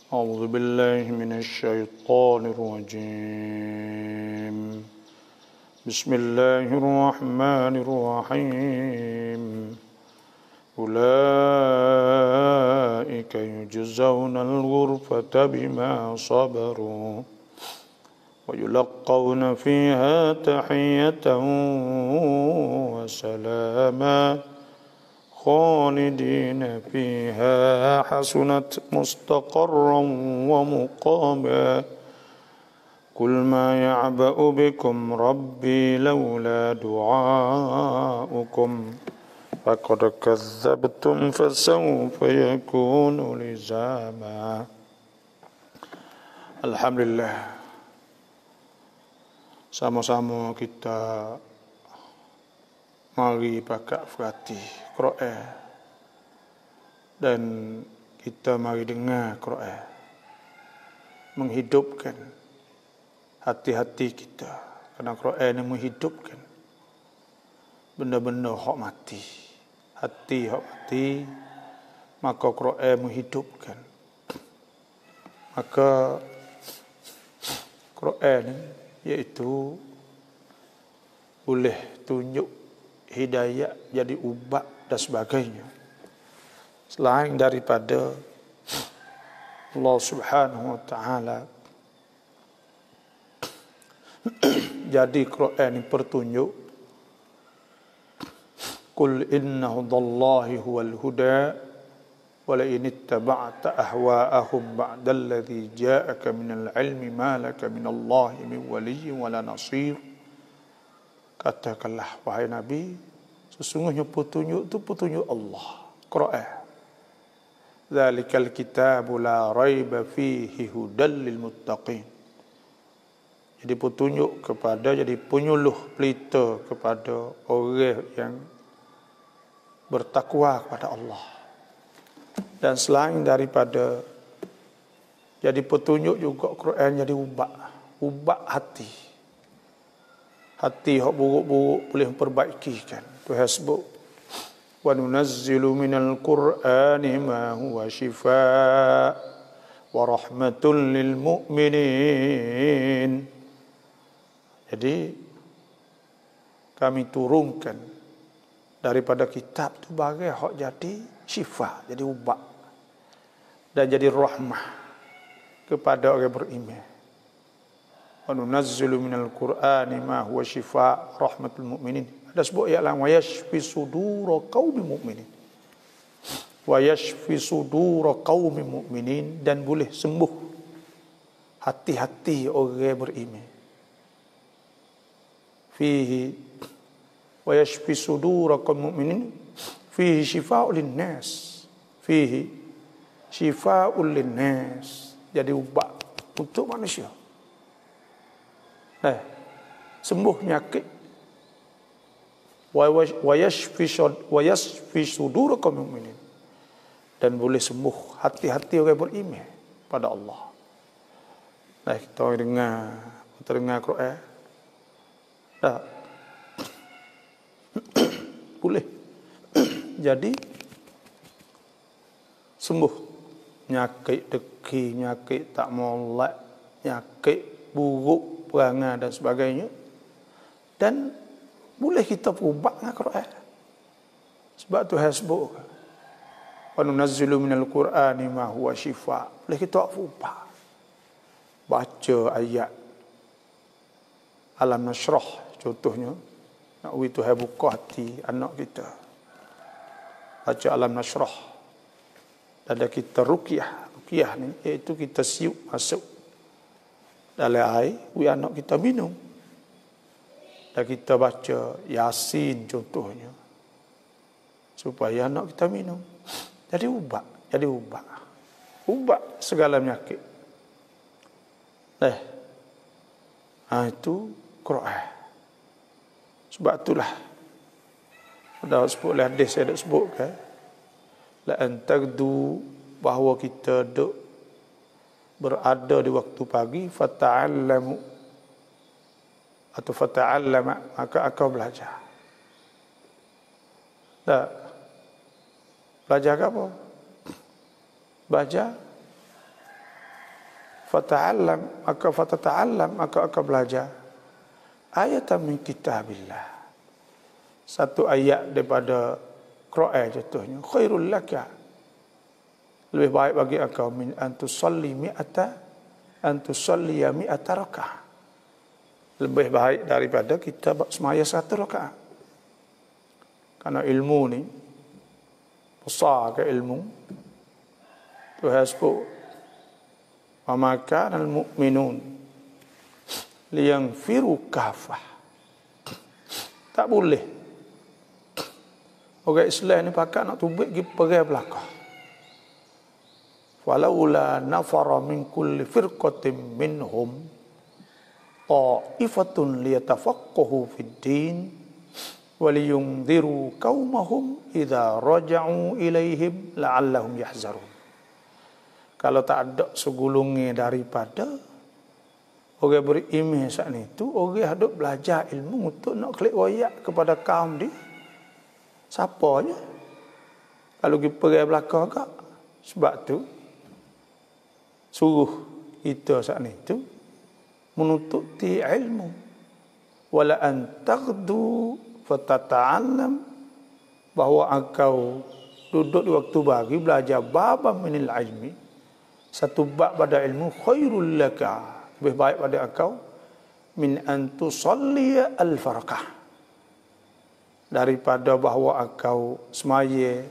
أعوذ بالله من الشيطان الرجيم بسم الله الرحمن الرحيم أولئك يجزون الغرفة بما صبروا ويلقون فيها تحية وسلاما خالدين فيها حسنت مستقرا ومقاما قل ما يعبأ بكم ربي لولا دعاؤكم فقد كذبتم فسوف يكون لزاما. Alhamdulillah, sama-sama kita mari pakak frati Quran dan kita mari dengar Quran menghidupkan hati-hati kita, kerana Quran yang menghidupkan benda-benda hak mati, hati hak mati, maka Quran menghidupkan. Maka Quran iaitu boleh tunjuk hidayah jadi ubat dan sebagainya, selain daripada Allah Subhanahu wa taala. Jadi Quran ini pertunjuk. Qul inna hudallahi huwal huda wa la in ittaba'ta ahwa'ahum ba'dalladhi ja'aka minal ilmi ma laka minallahi min waliyyin wa la nasir. Katakanlah wahai Nabi, sesungguhnya petunjuk itu petunjuk Allah, Quran. Dzalikal kitabu la raiba fihi hudal lil muttaqin. Jadi petunjuk kepada, jadi penyuluh pelita kepada orang yang bertakwa kepada Allah. Dan selain daripada jadi petunjuk juga Quran jadi ubat hati. Hati yang buruk-buruk boleh memperbaikikan. Tuhan sebut, wa nunazzilu minal Qur'ani ma huwa shifaa wa rahmatul lil mu'minin. Jadi kami turunkan daripada kitab itu bagai hak jadi syifa, jadi ubat dan jadi rahmah kepada orang beriman. Wa nunazzilu minal Qur'ani ma huwa shifaa rahmatul mu'minin. Ada sebut ayat lain, wa yashfi sudura qaumi mu'minin. Wa yashfi sudura qaumi mu'minin, dan boleh sembuh hati-hati orang beriman. Fihi wa yashfi sudura qaumi mu'minin fihi shifaa'un linnas. Fihi shifaa'un linnas, jadi ubat untuk manusia. Sembuh penyakit. Wa yashfi sudur kaum mukminin, dan boleh sembuh hati-hati orang beriman pada Allah. Kita dengar Quran. Boleh jadi sembuh penyakit deki, penyakit tak molek, penyakit buruk perangai dan sebagainya, dan boleh kita berubat dengan Quran. Sebab Tuhan sebut, wa nunazzilu minal Qur'ani ma huwa shifaa. Boleh kita berubat. Baca ayat Alam Nashrah contohnya, nak bagi Tuhan buka hati anak kita. Baca Alam Nashrah. Dan ada kita ruqyah. Ruqyah ni iaitu kita siup masuk dalam air, anak kita minum. Dan kita baca Yasin contohnya, supaya anak kita minum. Jadi ubat. Ubat segala penyakit. Itu Quran. Sebab itulah ada sebut hadis, saya dah sebut kan, la antagdu, bahawa kita duk berada di waktu pagi, fata'allamu atau fata'allama, maka akan belajar. Belajar apa? Belajar fatata'allam maka belajar ayatan min kitabillah, satu ayat daripada Quran contohnya, khairul laka, lebih baik bagi engkau min antusalliya mi'ata rakaah, lebih baik daripada kita semaya 100 rakaat. Karena ilmu ni besar ke ilmu, Tuhan sebut wa ma kana al-mu'minun liyanfiru kafah. Tak boleh orang Islam ni pakat nak tubik pergi perang belakang. Walaula nafara min kulli firqatin minhum ta'ifatun liyatafaqahu fid din waliyunziru qaumahum idza raja'u ilaihim la'allahum yahzarun. Kalau tak ada segulungnya daripada orang beriman saat itu, orang hendak belajar ilmu untuk nak klik wayak kepada kaum dia, siapanya? Kalau pergi pergi belakang kak, sebab tu suruh kita saat itu menuntut ilmu. Wala an taghdu fatata'allam, bahawa engkau duduk di waktu bagi belajar bab minil ilmi, satu bab pada ilmu, khairul laka, lebih baik pada engkau min antusalliya al-farqah, daripada bahawa engkau semaya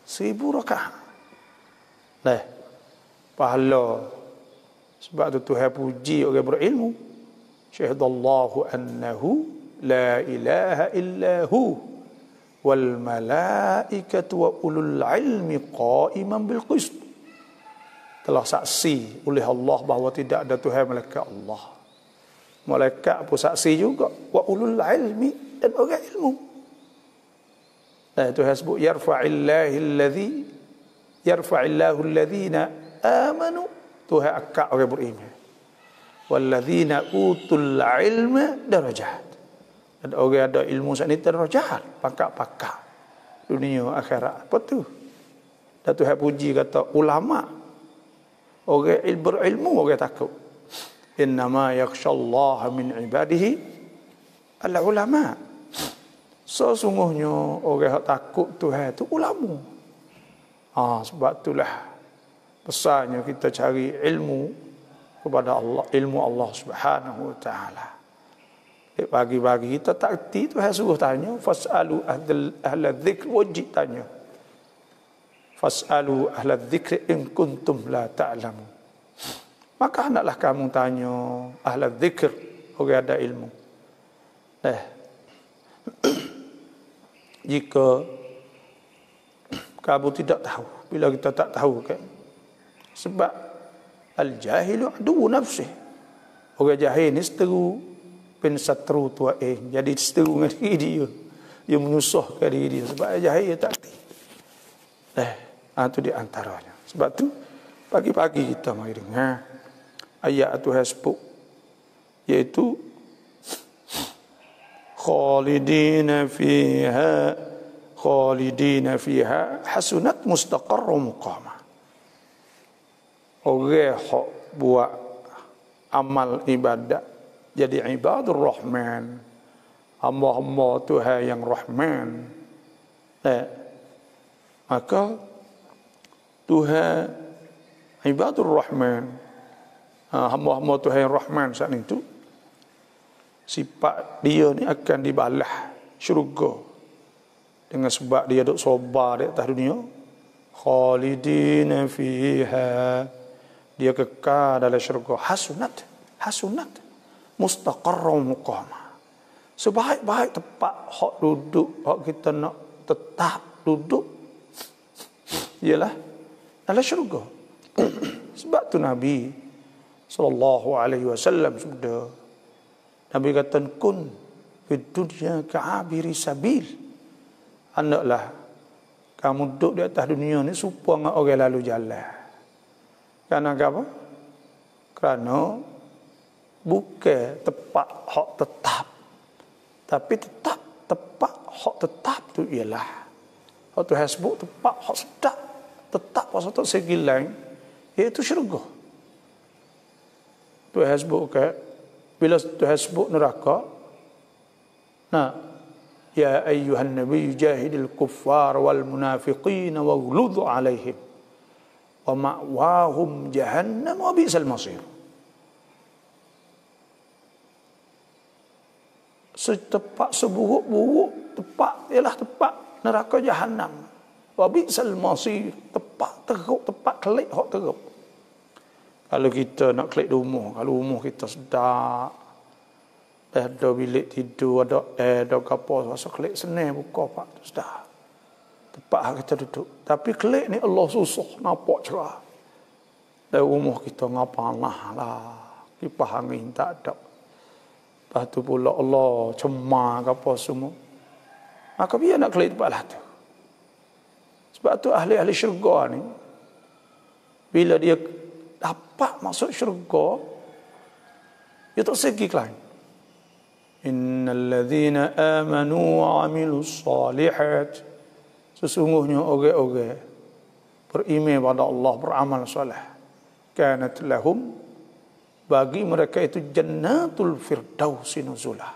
1000 rakaat. Nah, pahala. Sebab tu Tuhan puji orang berilmu, syahidallahu annahu la ilaha illahu wal malaikatu wa ulul ilmi qa'iman bil qist. Telah saksi oleh Allah bahawa tidak ada Tuhan malaikat Allah. Malaikat pun saksi juga, wa ulul ilmi, dan orang ilmu. Nah, Tuhan sebut yarfa'illahu alladhina amanu, Tuhan akak orang beriman. Walladzina utul ilma darajat. Dan orang ada ilmu saat ini darajat, pakak-pakak dunia akhirat. Apa tu? Dan Tuhan puji kata ulama, orang berilmu, orang takut. Innama yakhshallaha min ibadihi al-ulama. Sesungguhnya orang yang takut Tuhan itu ulama. Sebab itulah besarnya kita cari ilmu kepada Allah, ilmu Allah Subhanahu wa taala. Pagi-pagi kita tak erti, Tuhan suruh tanya, fasalu ahla dzikr, wajib tanya. Fasalu ahla dzikr in kuntum la ta'lamun. Maka hendaklah kamu tanya ahla dzikr, orang ada ilmu. Jika kamu tidak tahu, bila kita tak tahu kan, sebab al-jahilu adu nafsih, orang jahil ni seteru pensatru tua jadi seteru dengan diri dia menyusahkan diri dia sebab jahil dia tak erti. Itu di antaranya. Sebab tu pagi-pagi kita mari dengar ayat Tuhan sebut, iaitu khalidina fiha hasunat mustaqarra muqama. Orang hak buat amal ibadat jadi ibadur rahman, hamba-hamba Tuhan yang rahman, maka Tuhan ibadur rahman, hamba-hamba Tuhan yang rahman saat itu, sifat dia ni akan dibalas syurga dengan sebab dia duk sabar di atas dunia. Khalidina fiha, dia kekal dalam syurga. Hasunat mustaqarra muqama, sebaik-baik tempat hak duduk, hak kita nak tetap duduk ialah dalam syurga. Sebab tu Nabi sallallahu alaihi wasallam sudah, Nabi kata, kun fid dunya ka'abiri sabil, hendaklah kamu duduk di atas dunia ni supaya dengan orang lalu jalan. Kerana apa? Kerana bukan tempat hak tetap, tapi tetap tempat hak tetap tu ialah hak tu sebut tempat hak sedap, tetap pasal tu segi lain, iaitu syurga. Tuhan sebut ke bila Tuhan sebut neraka, nah, ya ayyuhan nabiy jahidil kuffar wal munafiqin waghludh alaihim wa ma'wahum jahannam wa bi'sal masir. Setepak seburuk-buruk tepak ialah tepak neraka jahanam. Wa bi'sal masir, tepak teruk, tepak kelik hak teruk. Kalau kita nak klik rumah, kalau rumah kita sedap, ada bilik tidur, ada air, ada kapal, rasa klik senang buka pak tu sudah. Tempat kita duduk. Tapi klik ni Allah susah nampak cerah. Dan rumah kita ngapanah lah. Kipas angin tak ada. Lepas tu pula Allah cemar ke apa semua. Maka biar nak klik tempat lah tu. Sebab tu ahli-ahli syurga ni, bila dia dapat masuk syurga, dia tak segi lain. Innal ladzina amanu wa 'amilus shalihat, sesungguhnya orang-orang beriman pada Allah, beramal soleh, kanat lahum, bagi mereka itu jannatul firdausi nuzulah,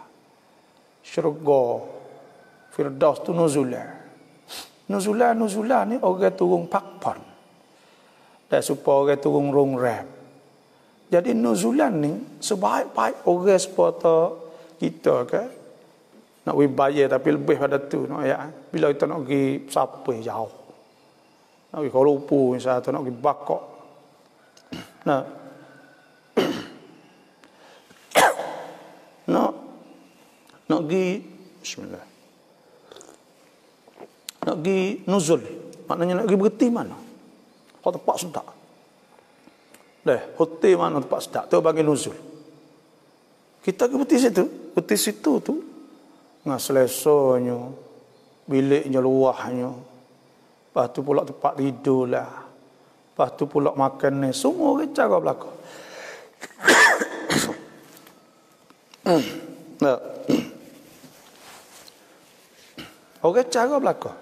syurga firdaus tu nuzulah. Nuzulah ni orang turun pakpon, dan supaya orang turun rongrem. Jadi nuzulan ni sebaik-baik orang sepata kita ke nak pergi bayar, tapi lebih pada tu nak ya. Bila kita nak pergi Sapeh jauh, nak pergi Kuala Lumpur misalnya, atau nak pergi Bakok, nak pergi bismillah, nak pergi nuzul, maknanya nak pergi berhenti mana? Kau tempat sedap. Hotel mana tempat sedap tu bagi nuzul. Kita pergi berhenti situ tu, dengan selesanya, biliknya luahnya, lepas tu pula tempat tidur lah, lepas tu pula makan ni, semua orang cara belakang. Orang cara belakang.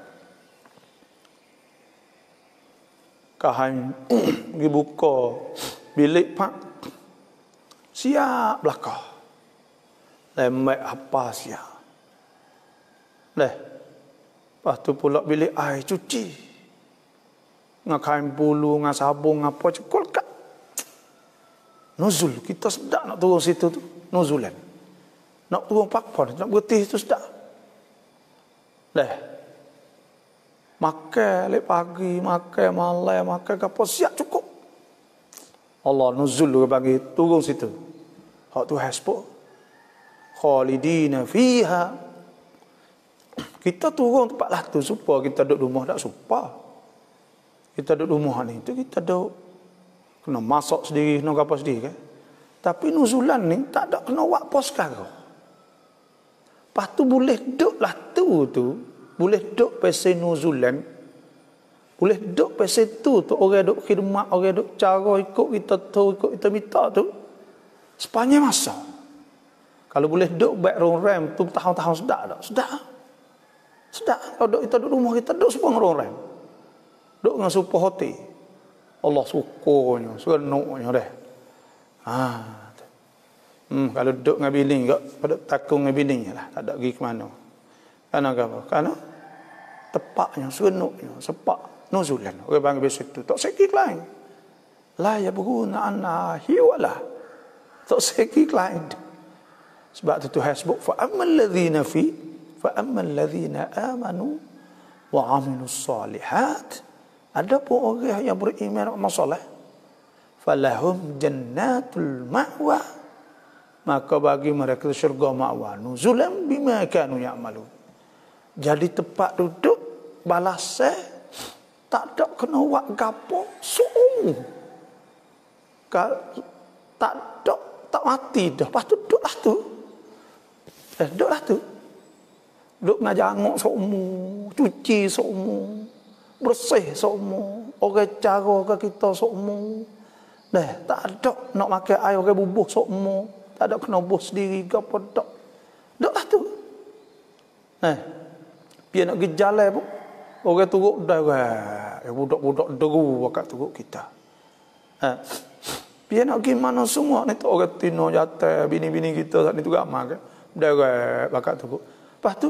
Kahan pergi buka bilik pak, siap belakang. Lemak apa siap. Lepas tu pula bilik air cuci. Dengan kain bulu, dengan sabung, apa cekul kat. Nuzul, kita sedap nak turun situ tu. Nuzulan. Nak turun pakpon, nak berhenti tu sedap. Makan lek pagi, makan malam, makan apa siap cukup. Allah nuzul bagi turun situ. Hak tu hasbuk. Khalidina fiha. Kita turun tempat lah tu supaya kita duduk rumah tak supa. Kita duduk rumah ni tu kita duduk kena masak sendiri, kena apa sendiri kan. Tapi nuzulan ni tak ada kena buat pos sekarang. Lepas tu boleh duduk lah tu boleh duduk pasal nuzulan. Boleh duduk pasal tu orang duduk khidmat, orang duduk cara ikut kita tu, ikut kita minta tu sepanjang masa. Kalau boleh duduk baik ram tu tahun-tahun sedap tak? Sedap. Kalau kita duduk rumah kita duduk semua dengan ram. Duduk dengan super hotel. Allah sukurnya, serenuknya dah. Kalau duduk dengan bini juga, pada takung dengan bini lah, tak ada pergi ke mana. Kerana apa? Kerana tepaknya, serenuknya, sepak nuzulan. Orang panggil besok tu, tak sikit lain. La ya berguna anna hiwalah. Tak sikit lain. Sebab tu Tuhan sebut fa'ammal ladzina amanu wa 'amilus shalihat. Adapun orang yang beriman dan soleh, falahum jannatul ma'wa, maka bagi mereka syurga ma'wa, nuzulan bima kanu ya'malun. Jadi tempat duduk balasnya tak ada kena buat gapo suung. Tak ada, tak mati dah. Lepas tu duduklah tu. Duduklah tu. Duduk dengan janguk semua, cuci semua, bersih semua, orang cara ke kita semua. Tak ada nak makan air orang bubuh semua. Tak ada kena bubuh sendiri ke apa tak. Duduklah tu. Biar nak pergi jalan pun orang turut dah. Budak-budak deru waktu turut kita. Biar nak gimana semua ni tu orang tino jatuh bini-bini kita saat ni tu gamak ke. Derek bakat tu. Lepas tu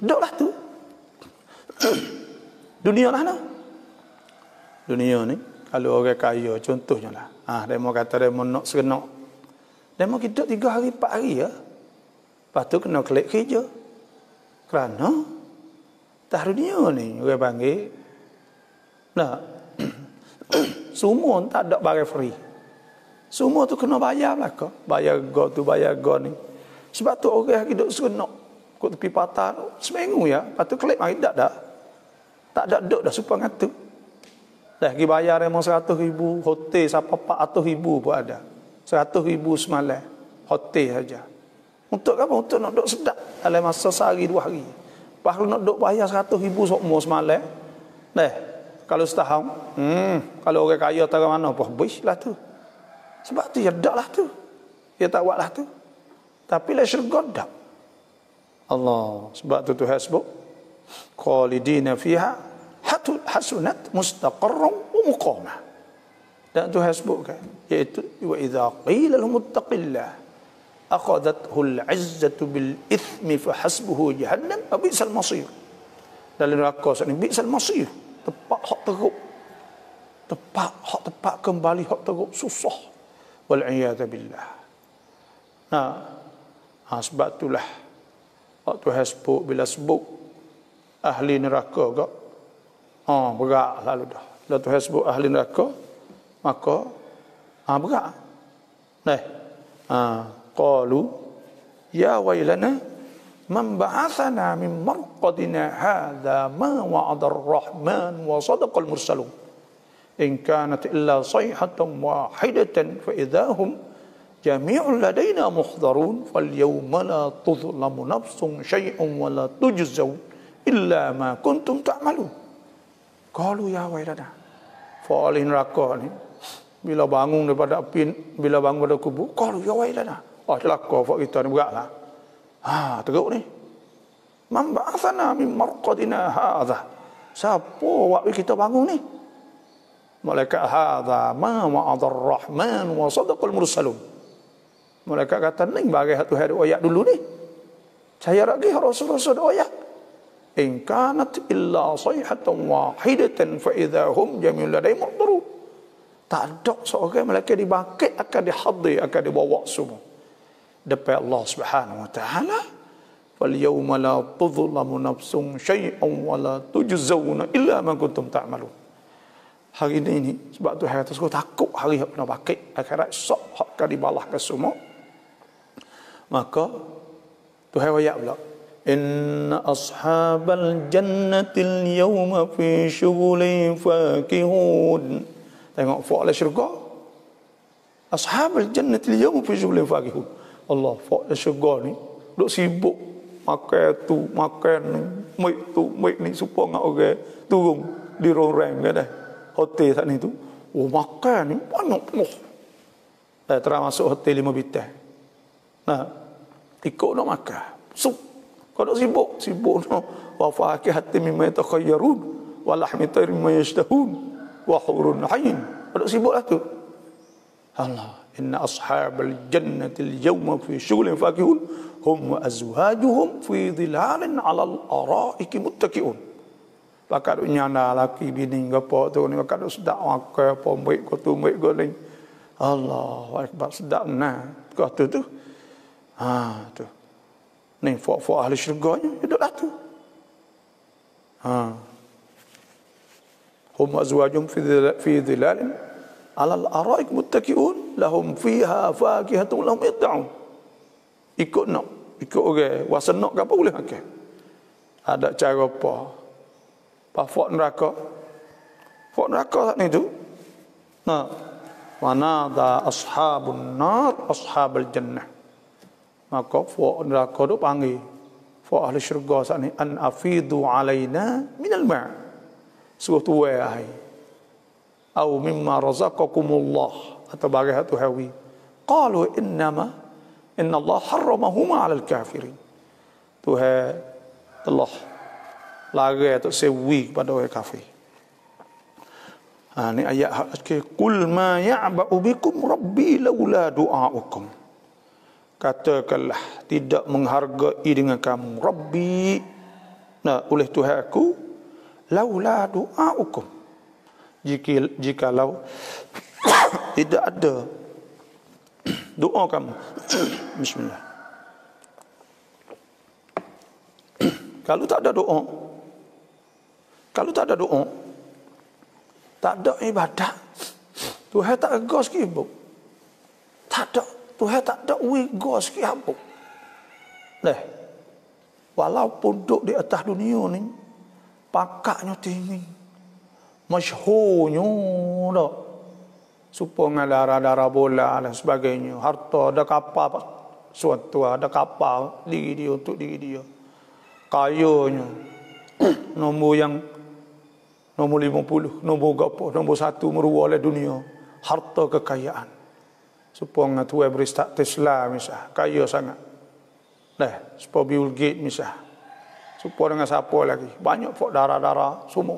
duduklah tu. Dunia lah no. Dunia ni kalau orang kaya contohnya lah. Dia mau kata dia mau nak serenok. Dia mau hidup 3 hari 4 hari ya. Lepas tu kena kelik kerja. Kerana tah dunia ni orang panggil nah semua tak ada barang free. Semua tu kena bayar lah kau. Bayar go tu, bayar go ni. Sebab tu orang hidup serenok. Kau tepi patah tu. Seminggu ya. Lepas tu kelip mari tak dah. Tak ada duduk dah supaya ngatu. Dah pergi bayar memang 100,000. Hotel sampai 400,000 pun ada. 100,000 semalam. Hotel saja. Untuk apa? Untuk nak duduk sedap. Dalam masa sehari 2 hari. Lepas nak duduk bayar 100,000 semua semalam. Dah. Kalau setahun. Kalau orang kaya tahu mana pun habis lah tu. Sebab tu ya dak lah tu. Dia tak buat lah tu. Tapi lah syurga dak. Allah. Sebab tu Tuhan sebut. Khalidina fiha hasunat mustaqarran wa muqamah. Dan Tuhan sebut kan. Iaitu. Wa idha qila lahum ittaqillah. Akhadathul izzatu bil ithmi fahasbuhu jahannam. Bi'sal masir. Dalam neraka saat ni. Bi'sal masir. Tepat hak teruk. Tepat kembali hak teruk. Susah. Wal'iyadzubillah. Sebab itulah waktu sebut bila sebut ahli neraka kak berat lalu dah. Bila Tuhan sebut ahli neraka maka berat. Qalu ya wailana man ba'athana min marqadina hadha ma wa'ada ar-rahman wa sadaqa al-mursalun. In kanat illa sayhatan wahidatan fa idahum jami'un ladaina muhdharun fal yawma la tuzlamu nafsun syai'un wa la tujzaw illa ma kuntum ta'malun. Qalu ya wailana. Fa ahli neraka ni bila bangun daripada api, bila bangun daripada kubur, qalu ya wailana. Celaka fak kita ni beratlah. Teruk ni. Man ba'athana min marqadina hadha. Siapa waktu kita bangun ni? Malaikat hadza ma wa'adar rahman wa sadaqal mursalun. Malaikat kata ni bagi satu hari ayat dulu ni. Saya lagi rasul-rasul ayat. In kanat illa sayhatan wahidatan fa idahum jami'un ladai muhdharun. Tak ada seorang malaikat dibangkit akan dihadir, akan dibawa semua depan Allah Subhanahu wa taala. Fal yawma la tuzlamu nafsun syai'an wa la tujzauna illa ma kuntum ta'malun. Hari ini sebab tu hari atas takut hari yang pernah pakai akhirat sok hak akan dibalaskan semua. Maka Tuhan ayat pula inna ashabal jannatil yawma fi syughulin fakihun. Tengok fa'ala syurga. Ashabal jannatil yawma fi syughulin fakihun. Allah fa'ala syurga ni duk sibuk makan tu makan ni mic ni supaya orang turun di rong-reng kan dah. Hotel saat ni tu, makan ni banyak penuh. Termasuk hotel 5 bintang. Ikut nak makan. Kau nak sibuk nak. Wa fakihatin mimma yatakhayyarun wa lahmi tayrin mimma yashtahun wa hurun 'ain. Kau nak sibuklah tu. Allah, inna ashabal jannati al-yawma fi syughulin fakihun hum wa azwajuhum fi dhilalin 'alal ara'iki muttaqi'un. Pakat nyana laki bini gapo tu ni pakat sedap makan apa baik ko tu baik ko ni. Allahu akbar sedap nah. Kau tu. Tu. Ni fok ahli syurganya duduklah tu. Hum azwajum fi dhilalin 'alal ara'ik muttaqi'un lahum fiha fakihatun lahum yad'un. Ikut orang wasenak ke apa boleh makan. Ada cara apa? Fak neraka saat ni tu. Mana ada ashabun nar ashabul jannah. Maka fak neraka tu panggil fak ahli syurga saat ni an afidu alaina minal ma'. Suruh tuai air. Au mimma razaqakumullah atau bagi satu hawi. Qalu inna Allah harramahuma 'alal kafirin. Tuhan telah larang atau sewi kepada orang kafir. Ni ayat ke qul ma ya'ba'u bikum rabbi laula du'aukum. Katakanlah tidak menghargai dengan kamu Rabbi, oleh Tuhanku, laula du'aukum, jikalau tidak ada doa kamu. Bismillah. Kalau tak ada doa, tak ada ibadat, Tuhan tak rega sikit pun. Tak ada, Tuhan tak ada rega sikit pun. Walaupun duduk di atas dunia ni, pakaknya tinggi, masyhurnya dah, supaya darah bola dan sebagainya, harta ada kapal suatu, ada kapal diri dia untuk diri dia, kayanya nombor 50, nombor berapa, nombor 1 merua oleh dunia, harta kekayaan. Supaya Tuhan beri status Islam misal, kaya sangat. Supaya Bill Gates misal, supaya dengan siapa lagi, banyak pok darah-darah semua.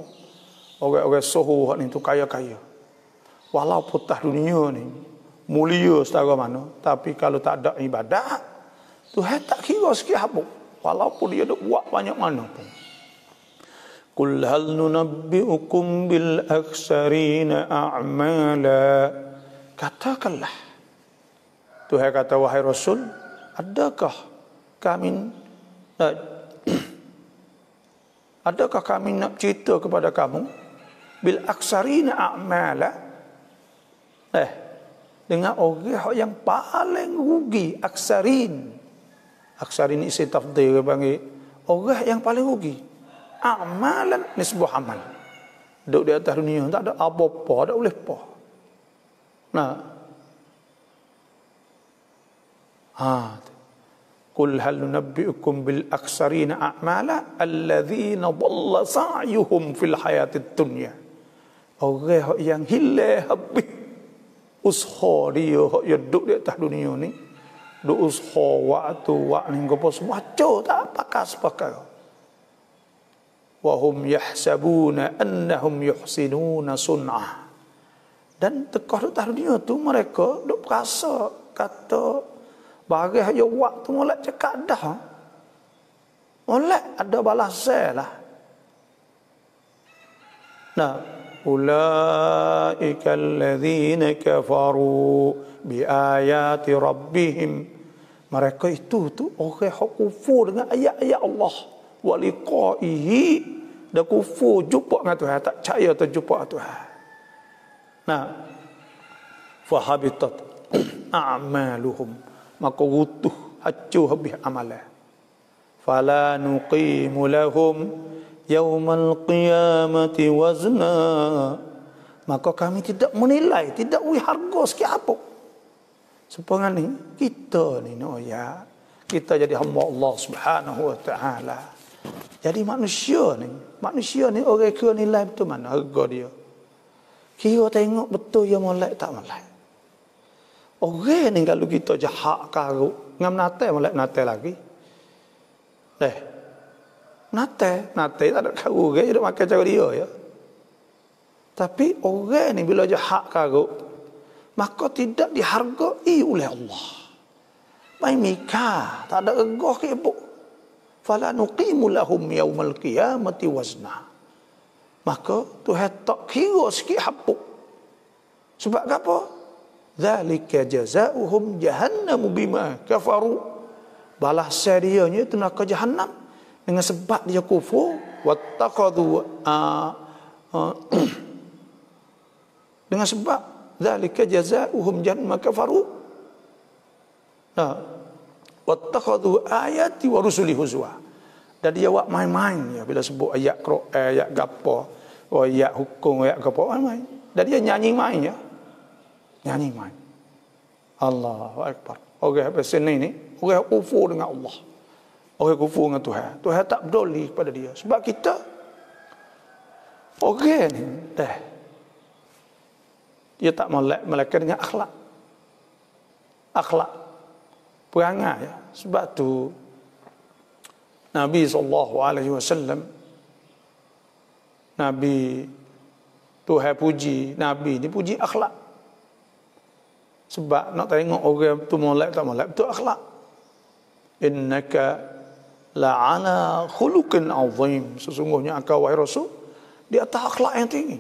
Orang-orang soho ni tu kaya-kaya. Walaupun tah dunia ni mulia setara mana, tapi kalau tak ada ibadat, Tuhan tak kira sikit apa. Walaupun dia duk buat banyak mana pun. Qul hal nunabbi'ukum bil akhsarina a'mala. Katakanlah, Tuhan kata, wahai Rasul, adakah kami nak cerita kepada kamu bil aksarina a'mala, dengan orang yang paling rugi. Aksarin isi tafdhil panggil orang yang paling rugi. A'malan nisbah amal, duduk di atas dunia tak ada apa-apa, tak boleh apa. Qul hal nunabbi'ukum bil aksarina a'mala alladzina dhalla sa'yuhum fil hayatid dunya. Orang yang hilang habis usaha dia, yang duduk di atas dunia ni, duk usaha waktu ni apa semua tak pakas. Wa hum yahsabuna annahum yuhsinuna sun'ah. Dan tekah di atas dunia tu mereka duk rasa kata barang yang waktu molek cakap dah. Molek ada balasan lah. Ulaika alladzina kafaru bi ayati rabbihim. Mereka itu tu orang yang kufur dengan ayat-ayat Allah. Wa liqa'ihi, dah kufur jumpa dengan Tuhan, tak percaya terjumpa Tuhan. Fahabitat a'maluhum, maka rutuh hancur habis amalan. Fala nuqimu lahum yaumal qiyamati wazna, maka kami tidak menilai, tidak beri harga sikit apa. Supaya ni kita ni kita jadi hamba Allah Subhanahu wa taala. Jadi manusia ni orang kira nilai betul mana harga dia. Kira tengok betul dia molek tak molek. Orang ni kalau kita jahat karuk, ngam nate lagi. Nate tak ada karuk, dia duk makan cara dia ya. Tapi orang ni bila jahat karuk, maka tidak dihargai oleh Allah. Mai mika, tak ada regah ke ibu. Fala nuqimu lahum yaumal qiyamati wazna. Maka Tuhan tak kira sikit hapuk. Sebab apa? Zalika jazaohum jahannam bima kafaru. Balasan dia nya itu neraka jahannam dengan sebab dia kufur. Wattaqadu dengan sebab zalika jazaohum jahannam kafaru. Wattakhadhu ayati wa rusuli huzwa. Dan dia buat main-main ya bila sebut ayat Quran, ayat gapo, ayat hukum, ayat gapo, main. Dan dia nyanyi main ya. Nyanyi main. Allahu akbar. Orang apa sini ni, orang kufur dengan Allah. Orang kufur dengan Tuhan. Tuhan tak peduli kepada dia. Sebab kita orang ni dia tak melek dengan akhlak. Akhlak perangai ya. Sebab tu Nabi SAW Nabi Tuhan puji Nabi ni puji akhlak. Sebab nak tengok orang tu molek tak molek betul akhlak. Innaka la'ala khuluqin azim. Sesungguhnya engkau wahai Rasul di atas akhlak yang tinggi.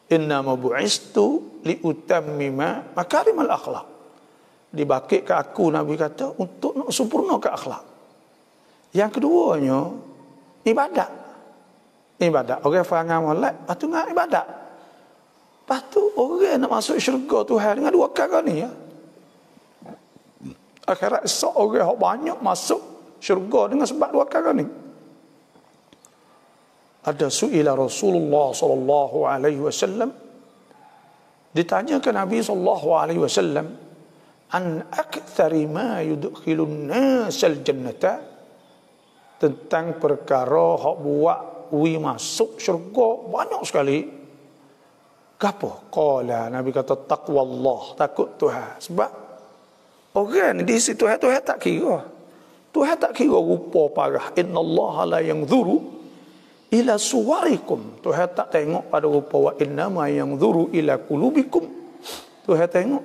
Innama bu'istu liutammima makarimal akhlak. Dibakit ke aku, Nabi kata, untuk nak sempurna ke akhlak. Yang keduanya ibadat. Ibadat. Orang faham molek, lepas tu nak ibadat. Lepas tu orang nak masuk syurga Tuhan dengan dua perkara ni ya. Akhirat esok orang banyak masuk syurga dengan sebab dua perkara ni. Ada suila Rasulullah sallallahu alaihi wasallam, ditanya ke Nabi sallallahu alaihi wasallam, an aktsari ma yudkhilun nasal jannata, tentang perkara hak buat wi masuk syurga banyak sekali. Gapo? Qala, Nabi kata taqwallah, takut Tuhan. Sebab orang di situ Tuhan tak kira. Tuhan tak kira rupa parah. Innallaha la yanzuru ila suwarikum. Tuhan tak tengok pada rupa, wa innama yanzuru ila qulubikum. Tuhan tengok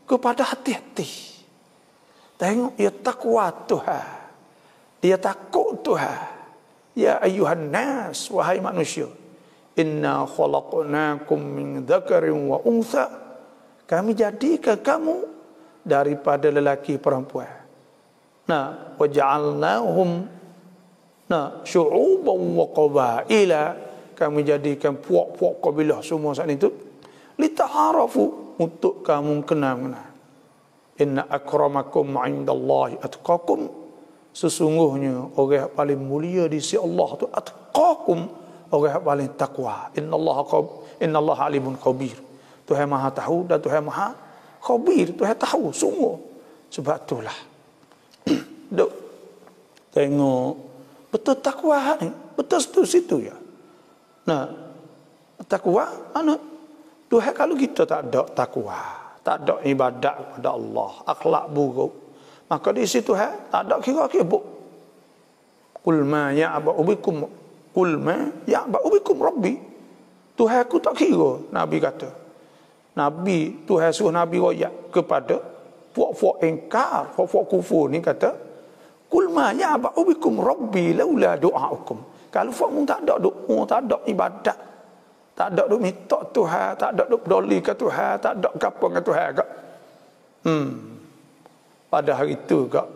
kepada hati-hati. Tengok dia takwa Tuhan. Dia takut Tuhan. Ya ayyuhan nas, wahai manusia, inna khalaqnakum min dzakarin wa untha, kami jadikan kamu daripada lelaki perempuan. Nah, waja'alnahum syu'uban wa qabaila, kami jadikan puak-puak kabilah semua saat itu, lita'arafu, untuk kamu kenal-kenal. Inna akramakum 'indallahi atqakum, sesungguhnya orang yang paling mulia di sisi Allah tu atqakum, orang yang paling takwa. Innallaha alimun khabir. Tuhan Maha tahu dan Tuhan Maha khabir. Tuhan tahu semua. Sebab itulah duk tengok betul takwa ni, betul situ ya. Nah, takwa mana? Tuhan kalau kita tak ada takwa, tak ada ibadat kepada Allah, akhlak buruk, maka di situ tak ada kira-kira. Qul ma ya'ba'u bikum, qul ma ya'ba'u bikum rabbi. Tuhan aku tak kira, Nabi kata. Nabi, Tuhan suruh Nabi royak kepada puak-puak ingkar, puak-puak kufur ni kata, qul ma ya'ba'u bikum rabbi laula du'aukum. Kalau fakmu tak ada doa, tak ada ibadat, tak ada duk minta Tuhan, tak ada duk peduli ke Tuhan, tak ada gapo dengan Tuhan agak. Pada hari itu kak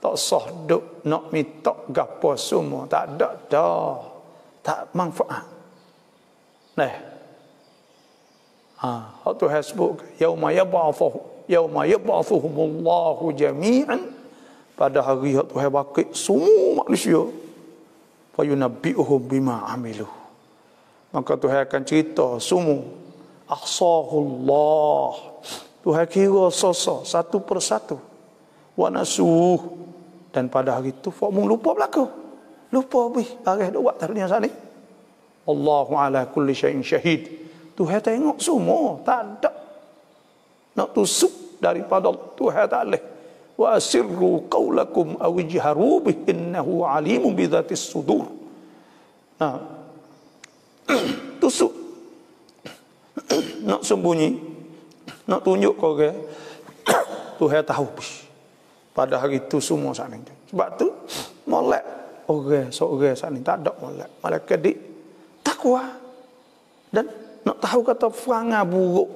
tak sah duk nak minta gapo semua, tak ada dah, tak manfaat. Nah, Tuhan sebut yauma yab'athuhumullahu jami'an, pada hari Tuhan bangkit semua manusia, fa yunabbi'uhum bima amilu, maka Tuhan akan cerita semua. Ahsahullah, Tuhan kira satu persatu. Wa nasuh, dan pada hari itu fakmu lupa belaka. Lupa habis arah dak buat dunia sana. Allahu ala kulli syai'in syahid. Tuhan tengok semua, tak ada nak tusuk daripada Tuhan tak boleh. Wa asirru qaulakum aw ijharu bih innahu alimun bi dzatis sudur. Nah, tusuk nak sembunyi, nak tunjuk kau ke Tuhan tahu. Pada hari itu semua saat ini. Sebab tu molek orang seorang saat ini tak ada molek. Malaikat di takwa dan nak tahu kata perangai buruk.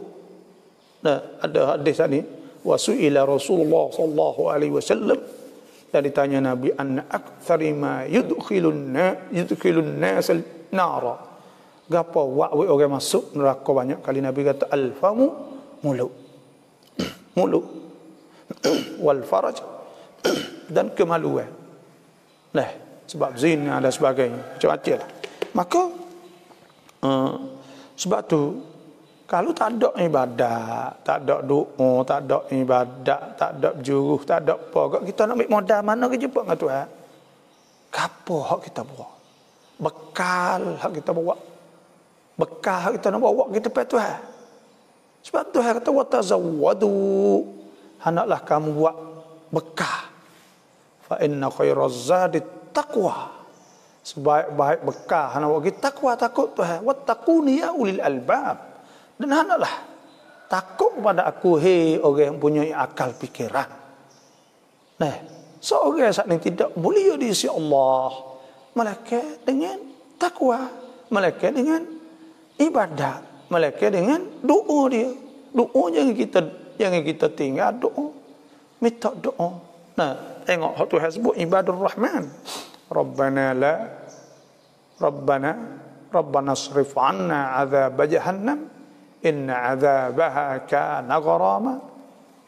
Nah, ada hadis ni, wasuila Rasulullah sallallahu alaihi wasallam, dan ditanya Nabi, anna aktsari ma yudkhilun nas nara, gapo wa orang masuk neraka banyak kali. Nabi kata alfamu, mulut wal faraj, dan kemaluan. Nah, sebab zina dan sebagainya, macam-macam lah. Maka sebab tu kalau tak ada ibadat, tak ada doa, tak ada ibadat, tak ada juruh, tak ada apa, kita nak ambil modal mana ke jumpa dengan Tuhan? Apa hak kita buat? Bekal hak kita bawa. Bekal hak kita nak bawa kita pada Tuhan. Sebab Tuhan kata watazawwadu, hendaklah kamu buat bekal. Fa inna khairaz zadi taqwa. sebaik-baik bekah hana bagi takwa takut Tuhan. Wattaquni ya ulil albab. Dan hendaklah takut kepada aku hei orang yang punya akal fikiran. Nah, seorang saat ini tidak mulia di sisi Allah, melainkan dengan takwa, melainkan dengan ibadat, melainkan dengan doa dia. Doa jangan kita tinggal doa. Minta doa. Nah, tengok Tuhan sebut ibadur rahman. Rabbana asrif 'anna 'adzab jahannam inna 'adzabaha kana gharama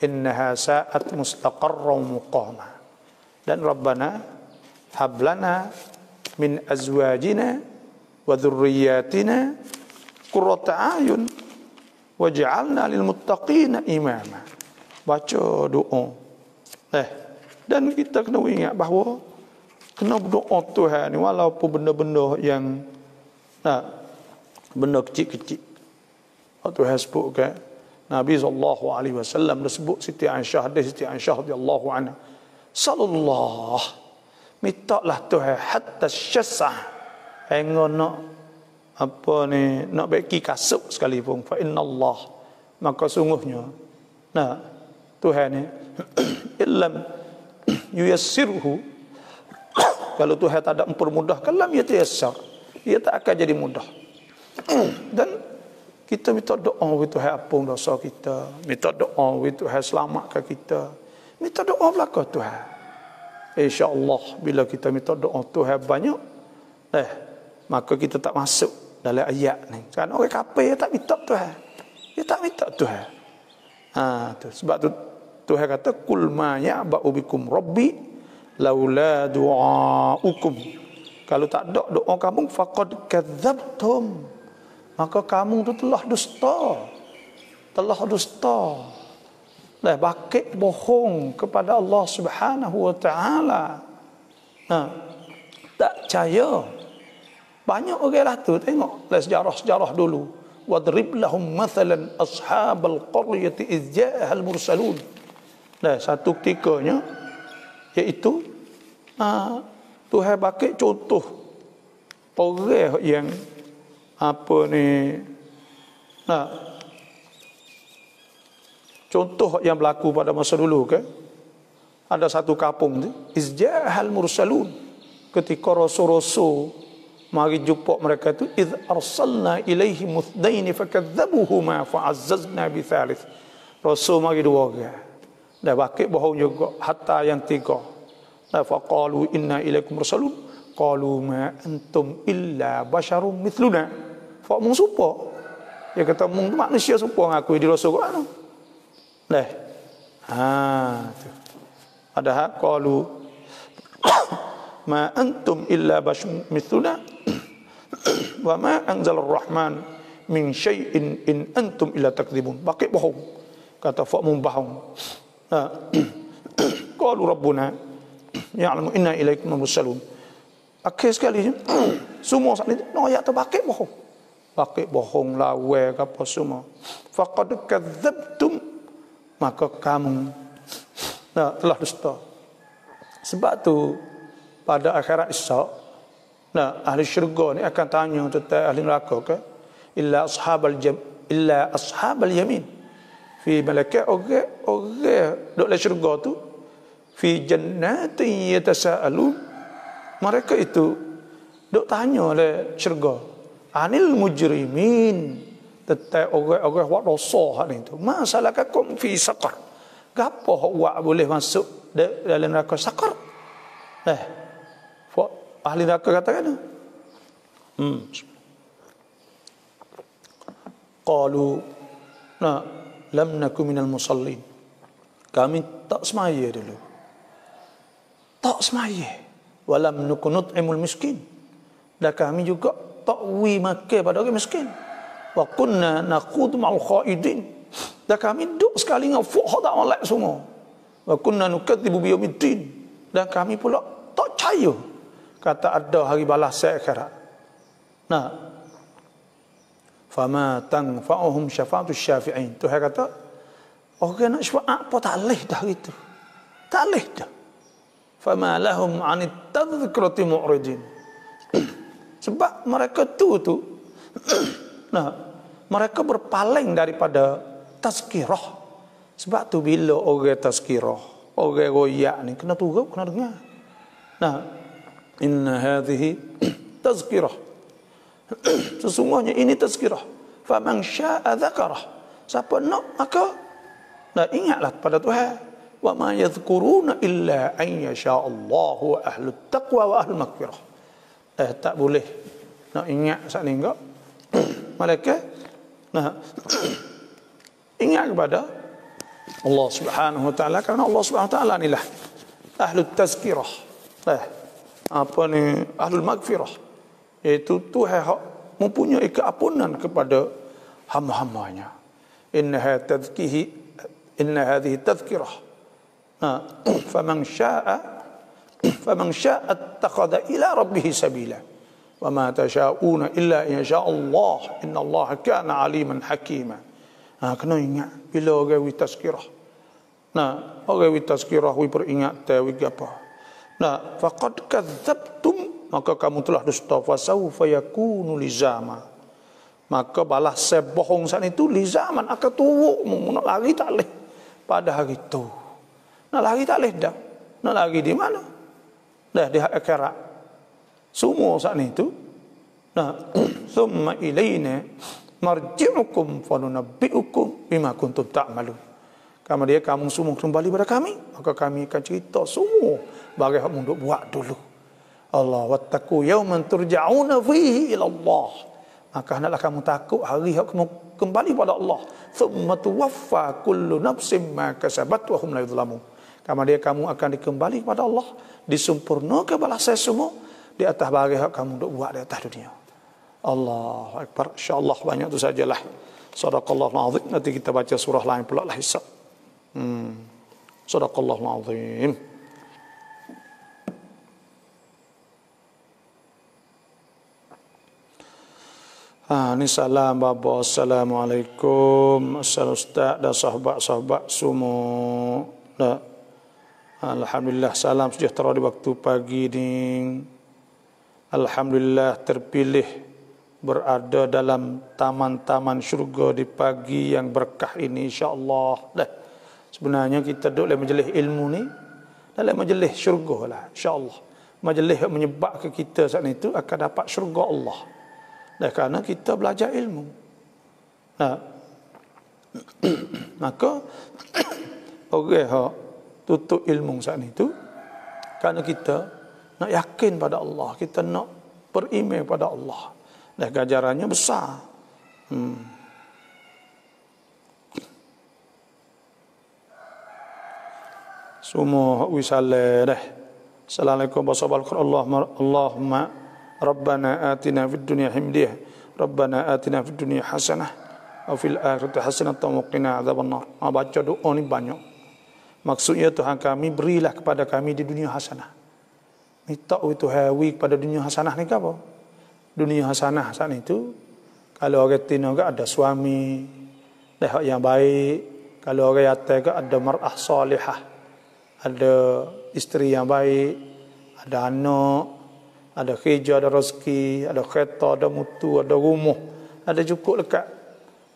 innaha sa'at mustaqarran muqama. Dan Rabbana hab lana min azwajina wa dhurriyyatina qurrata a'yun waj'alna lil muttaqina imama. Baca doa. Dan kita kena ingat bahawa kena berdoa Tuhan ni walaupun benda-benda yang benda kecil-kecil. Tuhan sebut kan Nabi SAW dia sebut Siti Aisyah, hadis Siti Aisyah radhiyallahu anha. Sallallahu mintalah Tuhan hatta syasah hingga nak nak bagi kasut sekalipun fa innallah maka sungguhnya Tuhan ni illam yuyassirhu kalau Tuhan tak ada mempermudahkan lam yatayassar ia tak akan jadi mudah. Dan kita minta doa kepada Tuhan ampun dosa kita, minta doa kepada Tuhan selamatkan kita, minta doa belaka Tuhan. InsyaAllah bila kita minta doa Tuhan banyak maka kita tak masuk dalam ayat ni. Kan orang kafir tak minta Tuhan, dia tak minta Tuhan. Sebab tu Tuhan kata kul ma ya'ba'u bikum rabbi laula du'aukum. Kalau tak ada doa kamu faqad kadzabtum, maka kamu tu telah dusta. Bakit bohong kepada Allah Subhanahu wa taala. Tak percaya. Banyak orang lah tu, tengok sejarah-sejarah dulu. Wadrib lahum mathalan ashabal qaryati idh ja'ahal mursalun. Satu ketikanya iaitu Tuhan bagi contoh orang yang contoh yang berlaku pada masa dulu kan. Ada satu kampung tu izjahal mursalun, ketika rasul-rasul mari jumpa mereka tu iz arsalna ilaihi muthdain fakadzabuhuma fa'azzazna bi thalith. Rasul mari dua orang dah bakit bohong juga hatta yang tiga. Faqalu inna ilaikum mursalun qalu ma antum illa basyarum mithluna. Fa mung supa dia kata mung manusia supa ngaku di rasul kok anu. Tu padahal qalu ma antum illa basyarum mithluna wa ma anzalar rahman min syai'in in antum illa takdzibun. Bakit bohong kata fa mung bohong. Qalu rabbuna ya'lamu inna ilaikum mursalun. Akhir sekali semua saat itu ayat tu bakit bohong lawe apa semua. Faqad kadzabtum, maka kamu telah dusta. Sebab tu pada akhirat esok ahli syurga ni akan tanya tentang ahli neraka ke illa ashabal yamin. Fi malaikat orang duduk dalam syurga tu fi jannatin yatasaalun. Mereka itu duk tanya oleh syurga anil mujrimin, tentang orang-orang buat dosa hak ni tu. Masalakakum fi saqar. Gapo hak buat boleh masuk dalam neraka saqar? Ahli neraka katakan qalu lam nakum minal musallin. Kami tak semaya dulu. Tak semaya. Walam nukunut imul miskin. Dan kami juga tak makan pada orang miskin. Wa kunna naqudu ma'al khaidin. Dan kami duduk sekali dengan fuh tak molek semua. Wa kunna nukadzibu biyaumiddin. Dan kami pula tak percaya kata ada hari balas akhirat. Fama tanfa'uhum syafa'atus syafi'in. Tuhan kata orang nak syafaat apa tak leh dah gitu. Tak leh dah. Fama lahum 'anit tadhkirati mu'ridin. Sebab mereka tu nah, mereka berpaling daripada tazkirah. Sebab tu bila orang tazkirah, orang royak ni kena turut, kena dengar. Nah, inna hadhihi tazkirah. Sesungguhnya ini tazkirah. Faman syaa'a dzakarah. Siapa nak maka nah ingatlah pada Tuhan. Wa ma yadhkuruna illa an yasha Allahu wa ahlut taqwa wa ahlul maghfirah. Tak boleh nak ingat saat ni enggak. Malaikat nah ingat kepada Allah Subhanahu wa taala, kerana Allah Subhanahu wa taala inilah ahlut tazkirah. Apa ni ahlul maghfirah, iaitu Tuhan hak mempunyai keampunan kepada hamba-hambanya. Inna hadhihi tazkirah. Faman syaa'a attakhadha ila rabbih sabila. Wa ma tasha'una illa in syaa Allah. Innallaha kana aliman hakima. Kena ingat bila orang wi tazkirah. Orang wi tazkirah wi peringatan wi apa. Faqad kadzabtum, maka kamu telah dusta, fa sawfa yakunu lizama. Maka balas sebohong saat itu lizaman akan turuk nak lari tak leh pada hari itu. Nak lari tak leh dah. Nak lari di mana? Dah di akhirat. Semua saat itu. Thumma ilaina marji'ukum fanunabbi'ukum bima kuntum ta'malun. Kemudian kamu semua kembali pada kami, maka kami akan cerita semua bagaimana kamu buat dulu. Allah wattaqu yawman turja'una fihi ila Allah. Maka hendaklah kamu takut hari kamu kembali pada Allah. Thumma tuwaffa kullu nafsin ma kasabat wa hum la yuzlamun. Kemudian kamu akan dikembali kepada Allah, disempurnakan balasan semua di atas bagaimana kamu buat di atas dunia. Allahu akbar. Insyaallah banyak tu sajalah. Sadaqallahul azim. Nanti kita baca surah lain pula lah hisab. Sadaqallahul azim. Ni salam bapa. Assalamualaikum. Assalamualaikum ustaz dan sahabat-sahabat semua. Alhamdulillah, salam sejahtera di waktu pagi ni. Alhamdulillah terpilih berada dalam taman-taman syurga di pagi yang berkah ini, insya-Allah. Sebenarnya kita duduk dalam majlis ilmu ni, dalam majlis syurga lah, insya-Allah. Majlis yang menyebabkan kita saat itu akan dapat syurga Allah. Kerana kita belajar ilmu. Maka orang yang tutup ilmu saat itu, kerana kita nak yakin pada Allah, kita nak beriman pada Allah. Dan ganjarannya besar. Semua wisalah dah. Assalamualaikum warahmatullahi wabarakatuh. Allahumma Rabbana atina fid dunya himdiyah. Rabbana atina fid dunya hasanah wa fil akhirati hasanah wa qina adzabannar. Baca doa ni banyak. Maksudnya Tuhan kami berilah kepada kami di dunia hasanah. Minta itu hawi kepada dunia hasanah ni apa? Dunia hasanah saat itu kalau orang tino ke ada suami dah yang baik, kalau orang yatim ke ada mar'ah salihah, ada isteri yang baik, ada anak, ada kerja, ada rezeki, ada kereta, ada mutu, ada rumah, ada cukup dekat.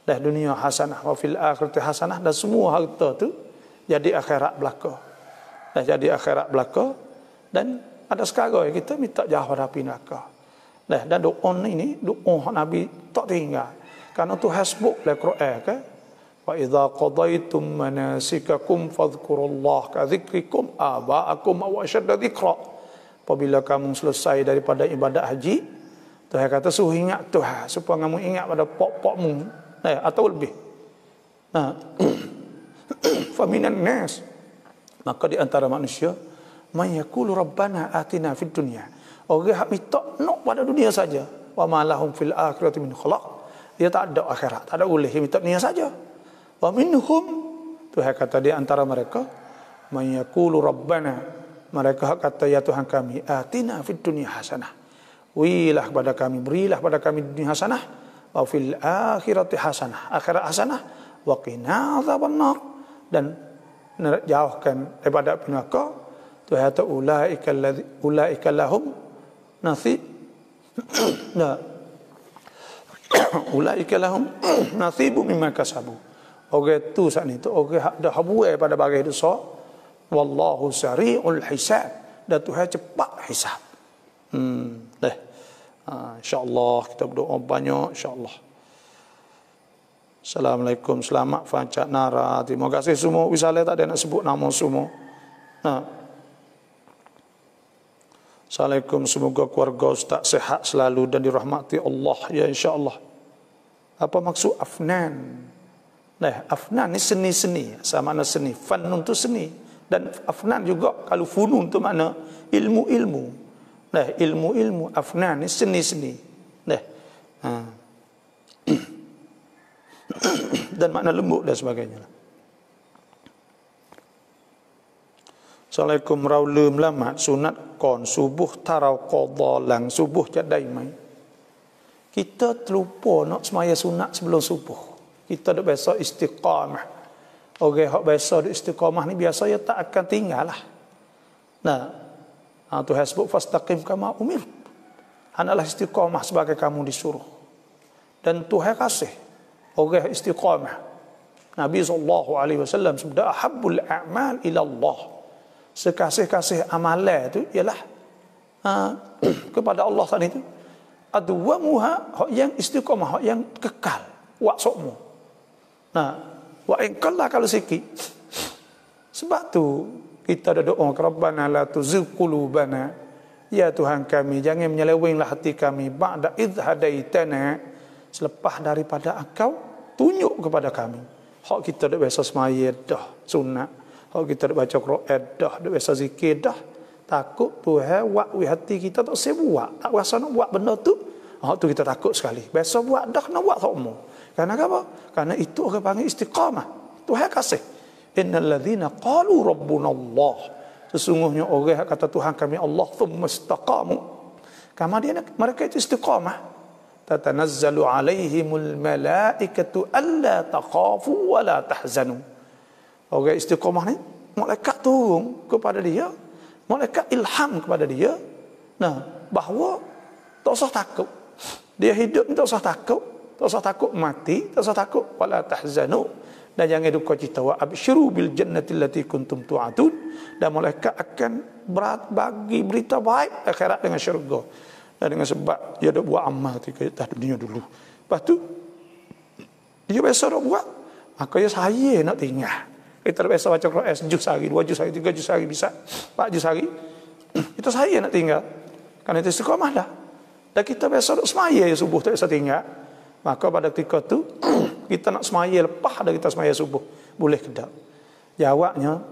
Dah dunia hasanah wa fil akhirati hasanah, dan semua harta tu jadi akhirat belaka. Dah jadi akhirat belaka, dan ada sekarang kita minta jauh pada api neraka. Dan doa ini doa Nabi tak tinggal. Karena tu hasbuk dalam Quran kan. Wa idza qadaitum manasikakum fadhkurullaha ka dzikrikum aba'akum aw ashadda dzikra. Apabila kamu selesai daripada ibadat haji, Tuhan kata suruh ingat Tuhan supaya kamu ingat pada pok-pokmu atau lebih. Faminan nas, maka di antara manusia man yaqulu rabbana atina fid dunya. Orang yang minta nak pada dunia saja. Wa ma lahum fil akhirati min khalaq. Dia tak ada akhirat, tak ada boleh, dia minta dunia saja. Wa minhum, Tuhan kata di antara mereka man yaqulu rabbana, mereka kata ya Tuhan kami atina fid dunya hasanah. Wilah kepada kami, berilah kepada kami dunia hasanah, wa fil akhirati hasanah, akhirat hasanah, wa qina adzabannar, dan jauhkan daripada api neraka. Tuhan kata ulaika lahum nasib Nah, ulaika lahum nasibu mimma kasabu. Orang tu saat itu orang dah habuai pada bagai dosa. Wallahu sari'ul hisab. Dan Tuhan cepat hisab. InsyaAllah kita berdoa banyak, insyaAllah. Assalamualaikum, selamat Fancak Nara. Terima kasih semua. Wisalai tak ada nak sebut nama semua. Assalamualaikum, semoga keluarga Ustaz sehat selalu dan dirahmati Allah. Ya insyaAllah. Apa maksud afnan? Afnan ni seni-seni. Sama makna seni. Fannun tu seni. Dan afnan juga, kalau funun tu makna ilmu-ilmu. Ilmu-ilmu. Afnan ni seni-seni. Dan makna lembut dan sebagainya. Assalamualaikum raula melamat sunat kon subuh tarau qadha lang subuh jadai mai. Kita terlupa nak semaya sunat sebelum subuh. Kita dak biasa istiqamah. Orang hak biasa dak istiqamah ni biasa ya tak akan tinggal lah. Tuhan sebut fastaqim kama umir. Hendaklah istiqamah sebagai kamu disuruh. Dan Tuhan kasih orang istiqamah. Nabi SAW sebut ahabbul a'mal ila Allah. Sekasih-kasih amalan itu ialah kepada Allah tadi itu. Adwamuha, hak yang istiqamah, hak yang kekal, wak sokmu. Wak engkau kalau sikit. Sebab tu kita ada doa, Rabbana la tuzigh qulubana. Ya Tuhan kami, jangan menyelewenglah hati kami ba'da idh hadaitana, selepas daripada Engkau tunjuk kepada kami. Hak kita dak biasa semaya dah sunat. Hak kita dak baca Quran dah, dak biasa zikir dah. Takut Tuhan wakwi hati kita tak sebuat, tak rasa nak buat benda tu. Hak tu kita takut sekali. Biasa buat dah nak buat semua. Karena apa? Karena itu orang panggil istiqamah. Tuhan kasih. Innal ladzina qalu rabbuna Allah. Sesungguhnya orang kata Tuhan kami Allah thumma istaqamu. Kemudian mereka itu istiqamah. Tatanazzalu alaihimul malaikatu alla takhafu wa la tahzanu. Orang istiqamah ni malaikat turun kepada dia, malaikat ilham kepada dia, bahawa tak usah takut. Dia hidup ni tak usah takut, tak usah takut mati, tak usah takut wala tahzanu. Dan jangan duka cita, wa absyiru bil jannati allati kuntum tu'adun. Dan malaikat akan bagi berita baik akhirat dengan syurga. Dan dengan sebab dia dah buat amal ketika dunia dulu. Lepas tu dia biasa dah buat, maka dia saya nak tinggal. Kita biasa baca Quran sejuz sehari, 2 juz sehari, 3 juz sehari bisa, 4 juz sehari. Itu saya nak tinggal. Karena itu istiqamah dah. Dan kita biasa nak semaya subuh tak biasa tinggal. Maka pada ketika tu kita nak semaya lepas dah kita semaya subuh, boleh ke tak? Jawabnya,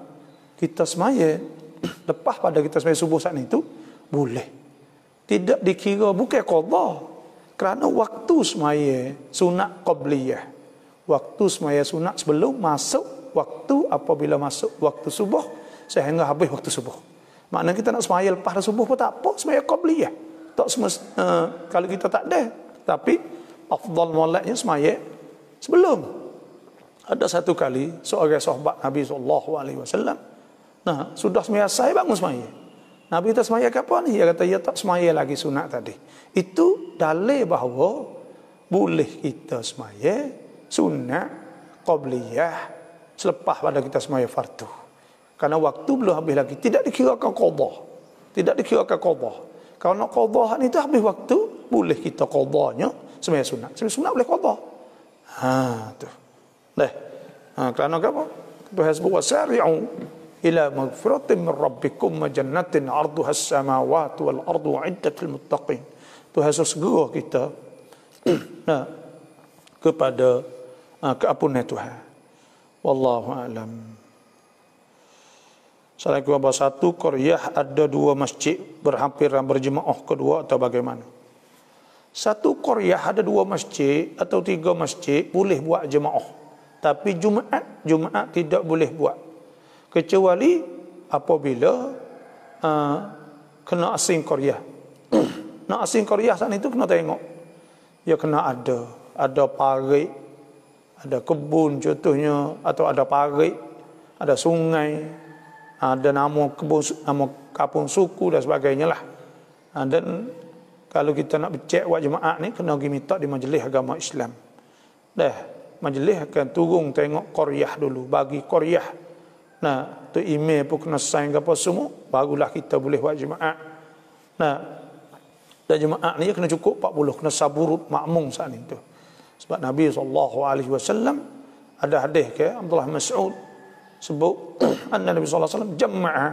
kita semaya lepas pada kita semaya subuh saat itu boleh. Tidak dikira bukan qadha. Kerana waktu semaya sunat qabliyah. Waktu semaya sunat sebelum masuk waktu, apabila masuk waktu subuh sehingga habis waktu subuh. Maknanya kita nak semaya lepas subuh pun tak apa, semaya qabliyah. Tak kalau kita tak ada, tapi afdal molatnya semaya sebelum. Ada satu kali seorang sahabat Nabi SAW, sudah semaya saya bangun semaya. Nabi kita semaya kapan ni? Dia kata ya tak semaya lagi sunat tadi. Itu dalil bahawa boleh kita semaya sunat qabliyah selepas pada kita semaya fardu. Karena waktu belum habis lagi, tidak dikirakan qadha. Tidak dikirakan qadha. Kalau nak qadha ni tu habis waktu, boleh kita qadhanya semaya sunat. Semaya sunat boleh qadha. Tu. Kerana apa? Tuhan sebut wasari'u ila maghfiratin min rabbikum wa jannatin 'arduha as-samawati wal ardu 'iddat lil muttaqin. Tuhan segera kita kepada keampunan Tuhan. Wallahu a'lam. Assalamualaikum warahmatullahi wabarakatuh. Satu qaryah ada 2 masjid berhampiran berjemaah kedua atau bagaimana? Satu qaryah ada 2 masjid atau 3 masjid boleh buat jemaah. Tapi Jumaat tidak boleh buat. Kecuali apabila kena asing qaryah. Nak asing qaryah saat itu kena tengok. Ya kena ada parit, ada kebun contohnya, atau ada parit, ada sungai, ada nama kebun, nama kampung suku dan sebagainya lah. Dan Kalau kita nak becek buat jemaah ni, kena pergi minta di majlis agama Islam. Dah, majlis akan turun tengok qaryah dulu, bagi qaryah. Nah, tu email pun kena sign ke apa semua, barulah kita boleh buat jemaah. Nah, dan jemaah ni kena cukup 40, kena saburut makmum saat ni tu. Sebab Nabi SAW ada hadis ke Abdullah Mas'ud sebut anna Nabi SAW jama'a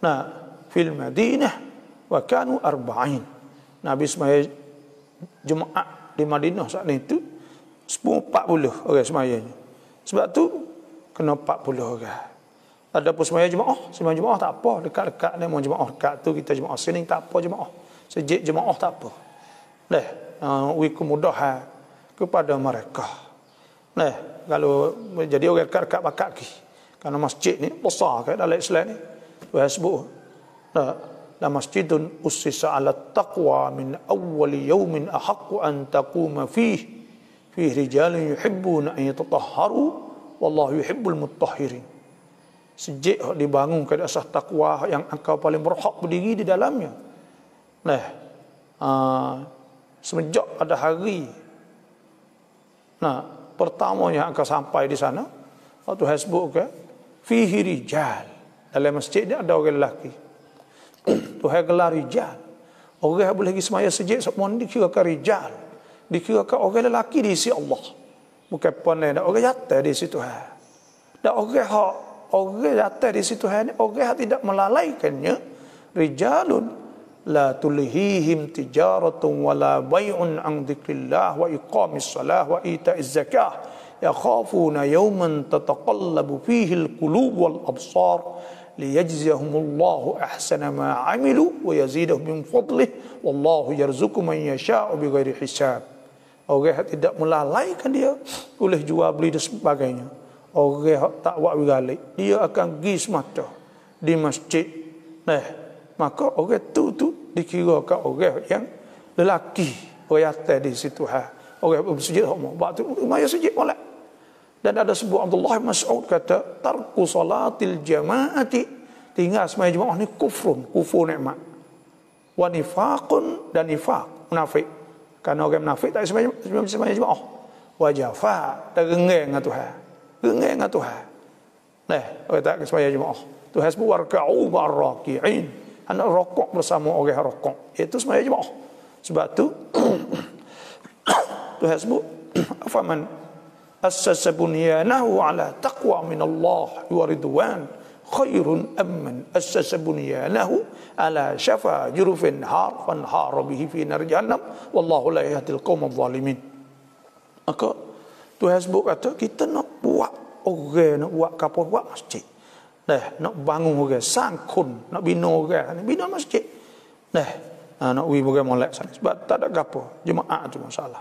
nah fil Madinah wa kanu arba'in. Nabi semaya jemaah di Madinah saat itu 40 orang semayanya. Sebab tu kena 40 orang. Adapun semaya jemaah tak apa, dekat-dekat ni mau jemaah dekat tu kita jemaah sini tak apa jemaah. Sejak jemaah tak apa. Dah, kemudahan kepada mereka. Nah, kalau jadi orang dekat-dekat bakak ki. Karena masjid ni besar kan dalam Islam ni. Tuhan sebut. Nah, la masjidun ussisa 'ala taqwa min awwal yawmin ahaqqu an taquma fihi rijalun yuhibbuna an yatatahharu wallahu yuhibbul mutahhirin. Sejak dibangun ke asas takwa yang engkau paling berhak berdiri di dalamnya. Nah, semenjak pada hari pertama yang engkau sampai di sana, waktu hasbuk ke fihi rijal. Dalam masjid ni ada orang lelaki. Tuhan gelar rijal. Orang boleh pergi semaya sejak semua ni dikirakan rijal. Dikirakan orang lelaki di sisi Allah. Bukan pandai orang jatuh di situ Tuhan. Dan orang jatuh di situ Tuhan ni, orang tidak melalaikannya. Rijalun la tulhihim tijaratun wala bai'un an dzikrillah wa iqamis salah wa ita'iz zakah yakhafuna yawman tataqallabu fihi alqulub wal absar liyajziyahumullahu ahsana ma 'amilu wa yazidahum min fadlihi wallahu yarzuqu man yasha'u bighairi hisab. Orang tidak melalaikan dia boleh jual beli dan sebagainya. Orang tak buat balik, dia akan pergi semata di masjid. Nah, maka orang tu dikirakan orang yang lelaki, orang atas di situ orang bersujud semua. Sebab tu maya sujud molek. Dan ada sebuah Abdullah bin Mas'ud kata tarku salatil jamaati, tinggal semaya jemaah ni kufur nikmat. Wa nifaqun, dan nifaq, munafik. Karena orang munafik tak semaya jemaah. Wa jafa, terengeng dengan Tuhan. Rengeng dengan Tuhan. Nah, orang tak semaya jemaah. Tuhan sebut warka'u ma'ar-raki'in. Anak rokok bersama orang rokok. Itu semaya jemaah. Sebab tu Tuhan sebut afaman assasa bunyanahu ala taqwa minallah wa ridwan khairun amman assasa bunyanahu ala syafa jurufin har fanhara bihi fi nar jahannam wallahu la yahdil qaumaz zalimin. Maka Tuhan sebut kata kita nak buat orang, nak buat kapal, buat masjid. Nak bangun orang sangkun, nak bina orang, bina masjid. Nak buat molek sana. Sebab tak ada apa, jemaah tu masalah.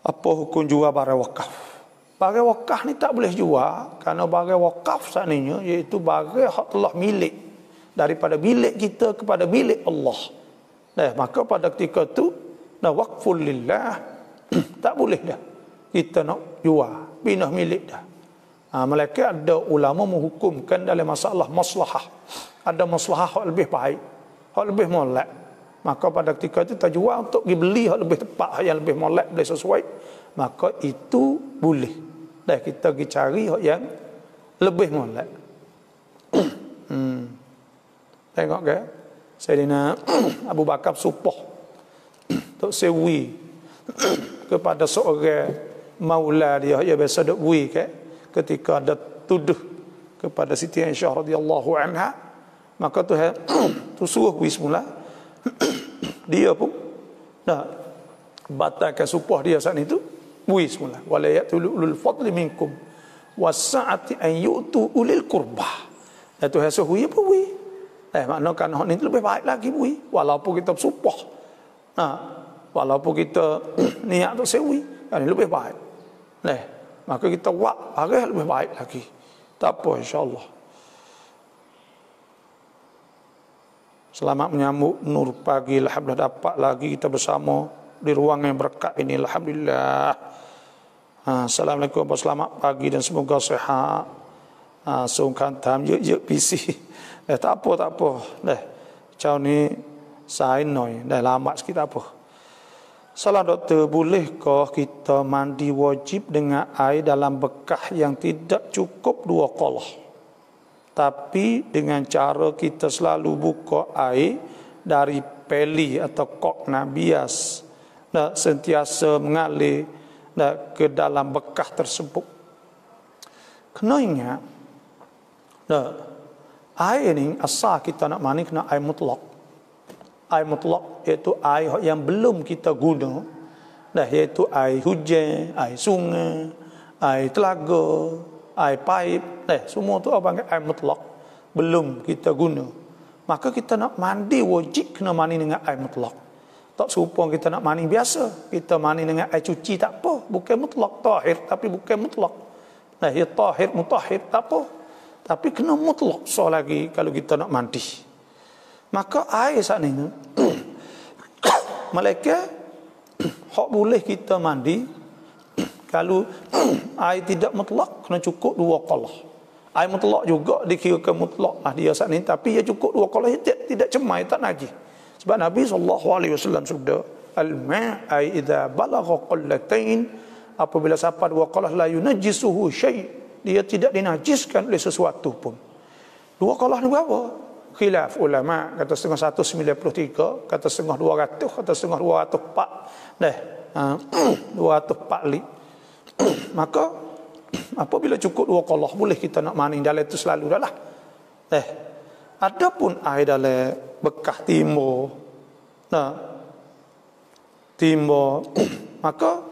Apa hukum jual barang wakaf? Barang wakaf ni tak boleh jual kerana barang wakaf seandainya iaitu barang hak telah milik daripada milik kita kepada milik Allah. Maka pada ketika tu waqful lillah tak boleh dah kita nak jual, bina milik dah. Mereka ada ulama menghukumkan dalam masalah maslahah. Ada maslahah hak lebih baik, hak lebih molek. Maka pada ketika itu kita jual untuk dibeli hak lebih tepat, hak yang lebih molek, boleh sesuai. Maka itu boleh. Dah kita pergi cari hak yang lebih molek. Tengok ke? Sayyidina Abu Bakar supoh untuk sewi kepada seorang maula dia, ya biasa duk bui ke, ketika ada tuduh kepada Siti Aisyah radhiyallahu anha, maka tu suruh bui semula. Dia pun batalkan sumpah dia saat itu, bui semula. Wala yatul ulul fadli minkum wasa'ati an yu'tu ulil qurbah. Dan Tuhan suruh bui apa bui? Maknanya kan hak ni lebih baik lagi bui, walaupun kita bersumpah. Walaupun kita niat untuk sewi, kan lebih baik. Maka kita buat arah lebih baik lagi. Tak apa, insya-Allah. Selamat menyambut nur pagi. Alhamdulillah dapat lagi kita bersama di ruang yang berkat ini. Alhamdulillah. Assalamualaikum, selamat pagi dan semoga sihat. Sungkan tam je PC. Tak apa. Macam ni sainoi dah lama sikit tak apa. Salah doktor, bolehkah kita mandi wajib dengan air dalam bekah yang tidak cukup 2 qalah? Tapi dengan cara kita selalu buka air dari peli atau kokna bias, nak sentiasa mengalir nak ke dalam bekah tersebut. Kena ingat, nak air ni asal kita nak mandi kena air mutlak. Air mutlak iaitu air yang belum kita guna, dah iaitu air hujan, air sungai, air telaga, air paip, semua tu orang panggil air mutlak, belum kita guna. Maka kita nak mandi wajib kena mandi dengan air mutlak. Tak serupa kita nak mandi biasa, kita mandi dengan air cuci tak apa, bukan mutlak, tahir tapi bukan mutlak. Nah, ya tahir mutahhir tak apa, tapi kena mutlak so lagi kalau kita nak mandi. Maka air saat ini mereka hak boleh kita mandi kalau air tidak mutlak kena cukup 2 qalah. Air mutlak juga dikirakan mutlak dia saat ini, tapi ia cukup 2 qalah, tidak cemai, tak najis. Sebab Nabi SAW sabda, al-ma' ay idza balagha qallatain, apabila sampai 2 qalah la yunajjisuhu syai', dia tidak dinajiskan oleh sesuatu pun. 2 qalah ni berapa? Khilaf ulama, kata setengah 193, kata setengah 200, kata setengah 204 204 maka apabila cukup 2 qalah boleh kita nak mandi dalam itu selalu dah lah. Adapun air dalam bekah timur, timur maka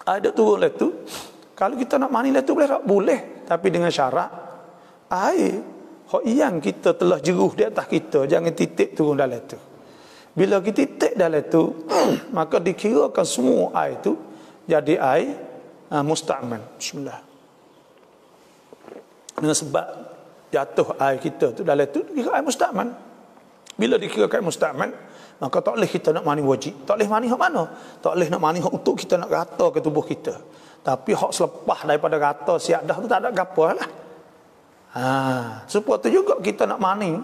air turun lah tu, kalau kita nak mandi lah tu boleh tak? Boleh, tapi dengan syarat air yang kita telah jeruh di atas kita jangan titik turun dalam itu. Bila kita titik dalam itu maka dikirakan semua air itu jadi air musta'mal. Bismillah. Dengan sebab jatuh air kita tu dalam itu dikira air musta'mal. Bila dikira air musta'mal, maka tak boleh kita nak mandi wajib. Tak boleh mandi hak mana? Tak boleh nak mandi hak untuk kita nak rata ke tubuh kita. Tapi hak selepas daripada rata siap dah tu tak ada gapo lah. Sebab tu juga kita nak mandi.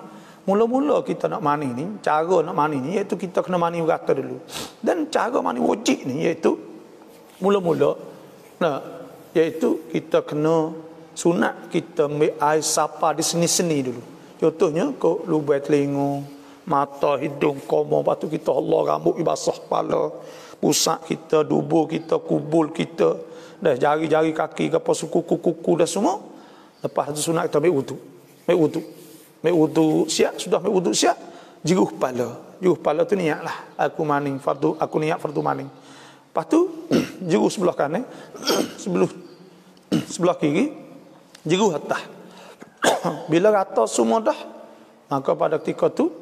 Mula-mula kita nak mandi ni, cara nak mandi ni iaitu kita kena mandi rata dulu. Dan cara mandi wajib ni iaitu mula-mula iaitu kita kena sunat kita ambil air sapa di seni-seni dulu. Contohnya kau lubang telinga, mata, hidung, koma, lepas tu kita Allah rambut basah kepala, pusat kita, dubur kita, kubul kita, dah jari-jari kaki, apa kuku-kuku dah semua. Lepas tu sunat kita ambil wudu siap, sudah ambil wudu siap, jeruh kepala tu niatlah aku maning fardu, aku niat fardu maning. Lepas tu jeruh sebelah kanan, sebelah kiri jeruh atas. Bila rata semua dah, maka pada ketika tu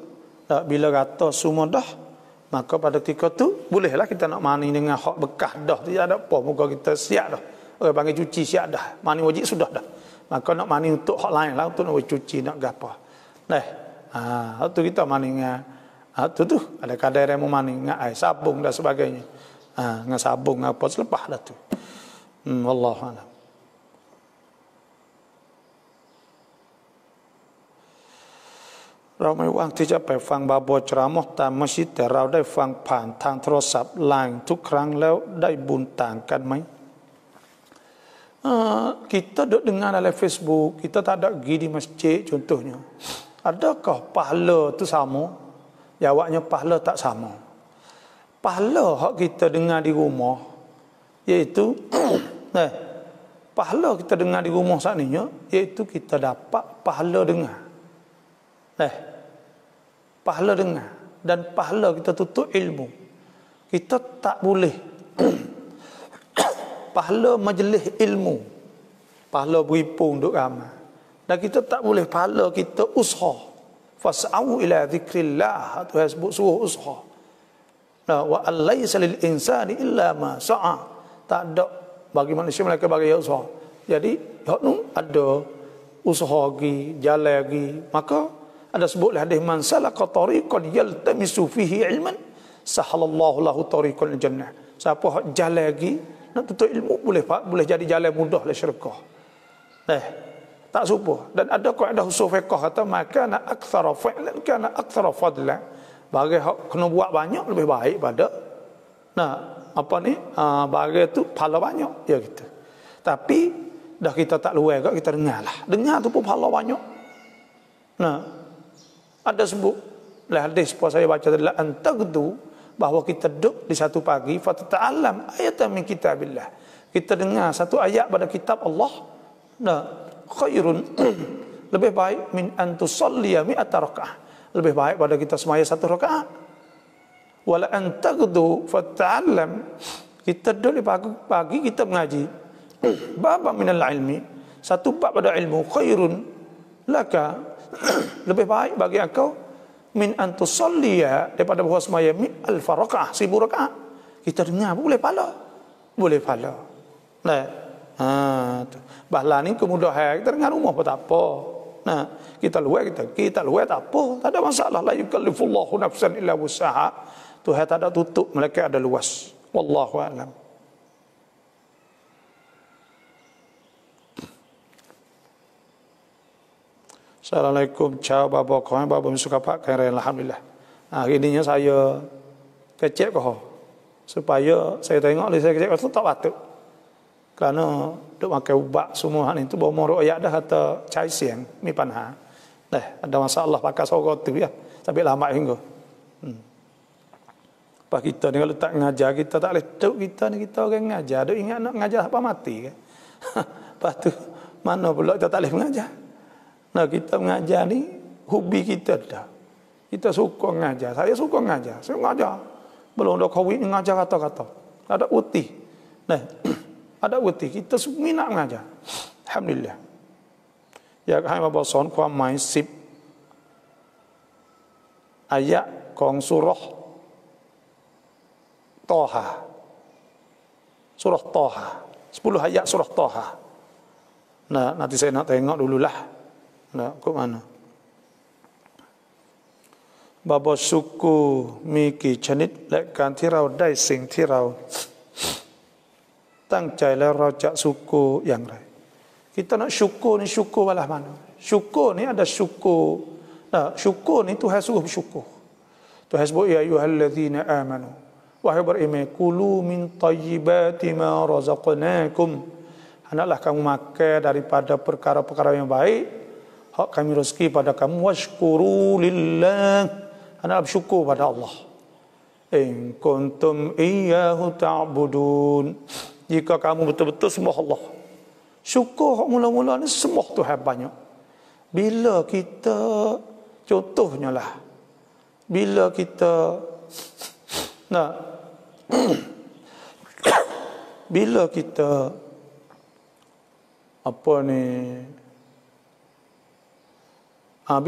maka pada ketika tu bolehlah kita nak mani dengan hak bekah dah, tidak ada apa, muka kita siap dah. Orang panggil cuci siap dah, mani wajib sudah dah. Maka nak mani untuk hak lain lah, untuk nak cuci, nak gapa. Tu kita mani dengan tu ada kadar yang mau mani dengan air sabung dan sebagainya. Dengan sabung apa selepas dah tu. Wallahu a'lam.เราไม่ว่างที่จะไปฟังบาบอจรามตามมัสยิดแต่เราได้ฟังผ่านทางโทรศัพท์ไลน์ทุกครั้งแล้วได้บุญต่างกันไหม kita duduk dengar dalam Facebook, kita tak ada pergi di masjid contohnya. Adakah pahala tu sama? Jawabnya pahala tak sama. Pahala hak kita dengar di rumah iaitu pahala kita dengar di rumah saat ni iaitu kita dapat pahala dengar. Pahala dengar dan pahala kita tuntut ilmu. Kita tak boleh pahala majlis ilmu, pahala beripung duk ramai, dan kita tak boleh pahala kita usaha. Fas'au ila zikrillah, tu sebut suruh usaha. Wa alaysa lil insani illa ma sa'a, tak ada bagi manusia melainkan bagi usaha. Jadi hak nu ada usaha lagi, jalan lagi. Maka ada sebutlah hadis, man salaka tariqan yaltamisu fihi ilman sahalallahu lahu tariqal jannah. Siapa hak jalan lagi nak tuntut ilmu, boleh jadi jalan mudah le syurga. Tak serupa. Dan ada kaedah usul fiqh kata maka na aktsara fa'lan kana aktsara fadlan. bagi kena buat banyak lebih baik pada bagi tu pahala banyak ya gitu. Tapi dah kita tak luai kak, kita dengar tu pun pahala banyak. Ada sebut lah hadis puasa saya baca tadi la antaqdu, bahawa kita duduk di satu pagi fatata'allam ayatan min kitabillah, kita dengar satu ayat pada kitab Allah, khairun lebih baik min an tusalliya mi'ata rakaah, lebih baik pada kita semaya satu rakaat. Wala antaqdu fatata'allam, kita duduk di pagi kita mengaji bab minal ilmi, satu bab pada ilmu, khairun laka lebih baik bagi engkau min antusalliya, daripada bahawa semaya alf rakaah, 1000 rakaat. Kita dengar boleh pahala. Bahlah ni kemudahan kita dengar rumah pun tak apa. Kita luar tak apa, tak ada masalah. La yukallifullahu nafsan illa wus'aha. Tuhan tak ada tutup, mereka ada luas. Wallahu a'lam. Assalamualaikum, ciao babo, kau babo suka pak keren, alhamdulillah. Hari ininya saya kecek kau, supaya saya tengok saya kecek kau tak batuk. Kerana duk makan ubat semua ni tu bawa morok ayat dah kata cai siang mi panha. Ada masalah pakai sorot tu ya. Sampai lama hingga. Pak kita ni kalau tak ngajar kita tak boleh tuk kita ni, kita orang ngajar, duk ingat nak ngajar apa mati kan. Lepas tu mana pula kita tak boleh mengajar. Kita mengajar ni hobi kita dah. Kita suka mengajar. Saya suka mengajar. Saya mengajar. Belum dah kahwin mengajar kata-kata. Ada uti. Ada uti. Kita minat mengajar. Alhamdulillah. Ya hai maบอกสอนความหมาย10อายะของsurah Taha. Surah Taha. 10 ayat surah Taha. Nanti saya nak tengok dululah. Ke mana? Baba สุกูมีกี่ชนิดและการที่เราได้สิ่งที่เราตั้งใจแล้วเราจะสุกูอย่างไร Kita nak syukur ni syukur balas mana? Syukur ni ada syukur. Syukur ni Tuhan suruh bersyukur. Tuhan sebut ya ayyuhallazina amanu. Wahai beriman, kulu min tayyibati ma razaqnakum. Hendaklah kamu makan daripada perkara-perkara yang baik. Hak kami rezeki pada kamu. Washkuru lillah. Hendaklah bersyukur pada Allah. In kuntum iyyahu ta'budun. Jika kamu betul-betul sembah Allah. Syukur mula-mula ni sembah Tuhan banyak. Bila kita, contohnya lah, bila kita bila kita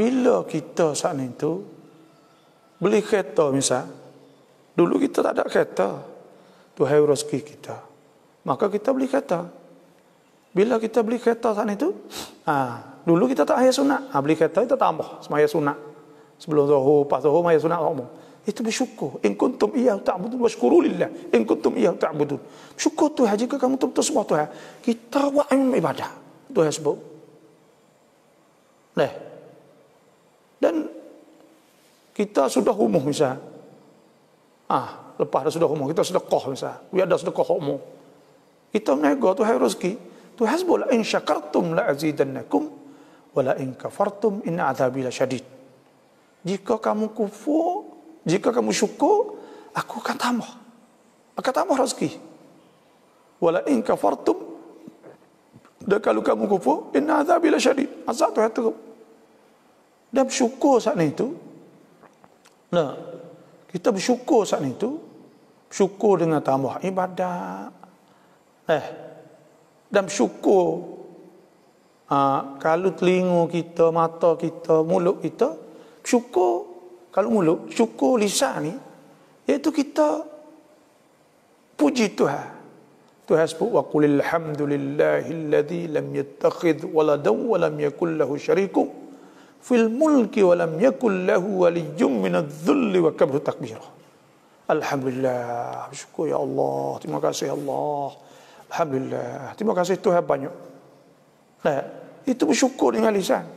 bila kita saat itu beli kereta misal, dulu kita tak ada kereta, Tuhan rezeki kita, maka kita beli kereta. Bila kita beli kereta saat itu, dulu kita tak ayat sunat, beli kereta kita tambah semaya sunat, sebelum zuhur, pas zuhur ayat sunat ngomong. Itu bersyukur. In kuntum iyyahu ta'budun washkuru lillah. In kuntum iyyahu ta'budun. Syukur Tuhan jika kamu betul-betul sembah Tuhan. Kita buat ibadah. Tuhan sebut. Dan kita sudah umum misal. Lepas dah sudah umum, kita sedekah misal. We ada sedekah umum. Kita menego Tuhan rezeki. Tuhan sebut la in syakartum la azidannakum wa la in kafartum inna adzabi lasyadid. Jika kamu kufur, jika kamu syukur, aku akan tambah. Akan tambah rezeki. Wala in kafartum, dan kalau kamu kufur, inna azabi lasyadid. Azab Tuhan teruk. Dan bersyukur saat itu. Kita bersyukur saat itu. Bersyukur dengan tambah ibadat. Dan bersyukur kalau telinga kita, mata kita, mulut kita, bersyukur. Kalau mulut, syukur lisan ni, iaitu kita puji Tuhan. Tuhan sebut wa qulil hamdulillahilladzi lam yattakhidh waladan wa lam yakul lahu syarikun fil mulki wa lam yakul lahu waliyyun minadh-dhulli wa kabru takbira. Alhamdulillah, syukur ya Allah, terima kasih Allah. Alhamdulillah, terima kasih Tuhan banyak. Itu bersyukur dengan lisan.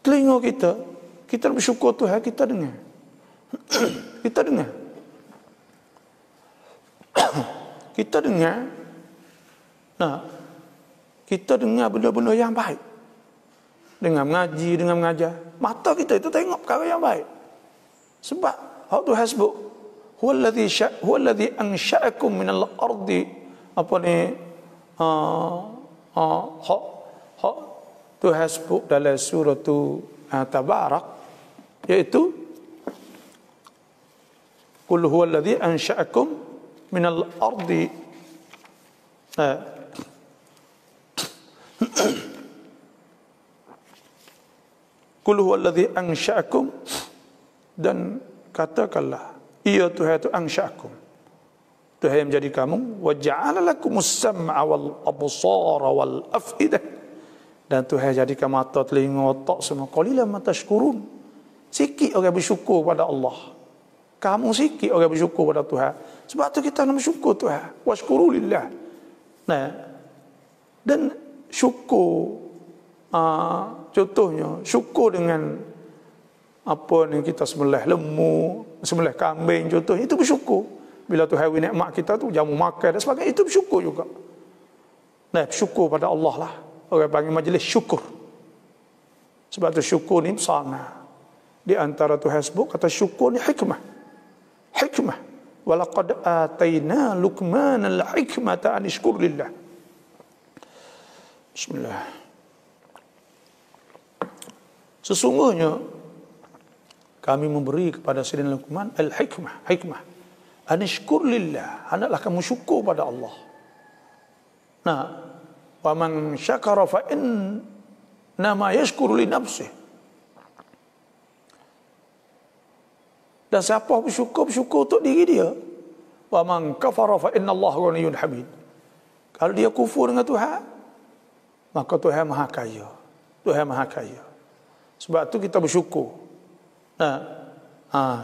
Telinga kita bersyukur Tuhan, kita dengar. Kita dengar. Kita dengar. Nah, kita dengar benda-benda yang baik. Dengan mengaji, dengan mengajar. Mata kita itu tengok perkara yang baik. Sebab hak Tuhan sebut, huwallazi ansha'akum minal ardi, apa ni, hak Tuhan sebut dalam surah Tabarak, iaitu qul huwallazi ansha'akum minal ardi, qul huwallazi ansha'akum, dan katakanlah, ia Tuhan itu ansha'akum, Tuhan yang menjadi kamu, wa ja'ala lakumus sam'a wal absara wal af'idah, dan Tuhan jadikan mata, telinga, otak semua. Qalilan ma tashkurun, sikit orang bersyukur pada Allah. Kamu sikit orang bersyukur pada Tuhan. Sebab tu kita nak bersyukur Tuhan. Washkuru lillah. Nah, dan syukur, contohnya syukur dengan apa ni, kita sembelih lembu, sembelih kambing contohnya, itu bersyukur. Bila Tuhan beri nikmat kita tu, jamu makan dan sebagainya, itu bersyukur juga. Nah, bersyukur pada Allah lah. Orang panggil majlis syukur. Sebab tu syukur ni besar. Di antara Tuhan sebut kata syukur ni hikmah. Hikmah. Walaqad atayna Luqmanal hikmata an yashkur lillah. Bismillah. Sesungguhnya kami memberi kepada Sayyidina Luqman al-hikmah, hikmah. Anishkur lillah, hendaklah kamu syukur pada Allah. Nah, wa man syakara fa inna ma yashkuru li nafsihi. Dan siapa bersyukur, bersyukur untuk diri dia. Wa man kafara fa inna Allah ghaniyyun hamid. Kalau dia kufur dengan Tuhan, maka Tuhan Maha Kaya. Tuhan Maha Kaya. Sebab tu kita bersyukur. Nah,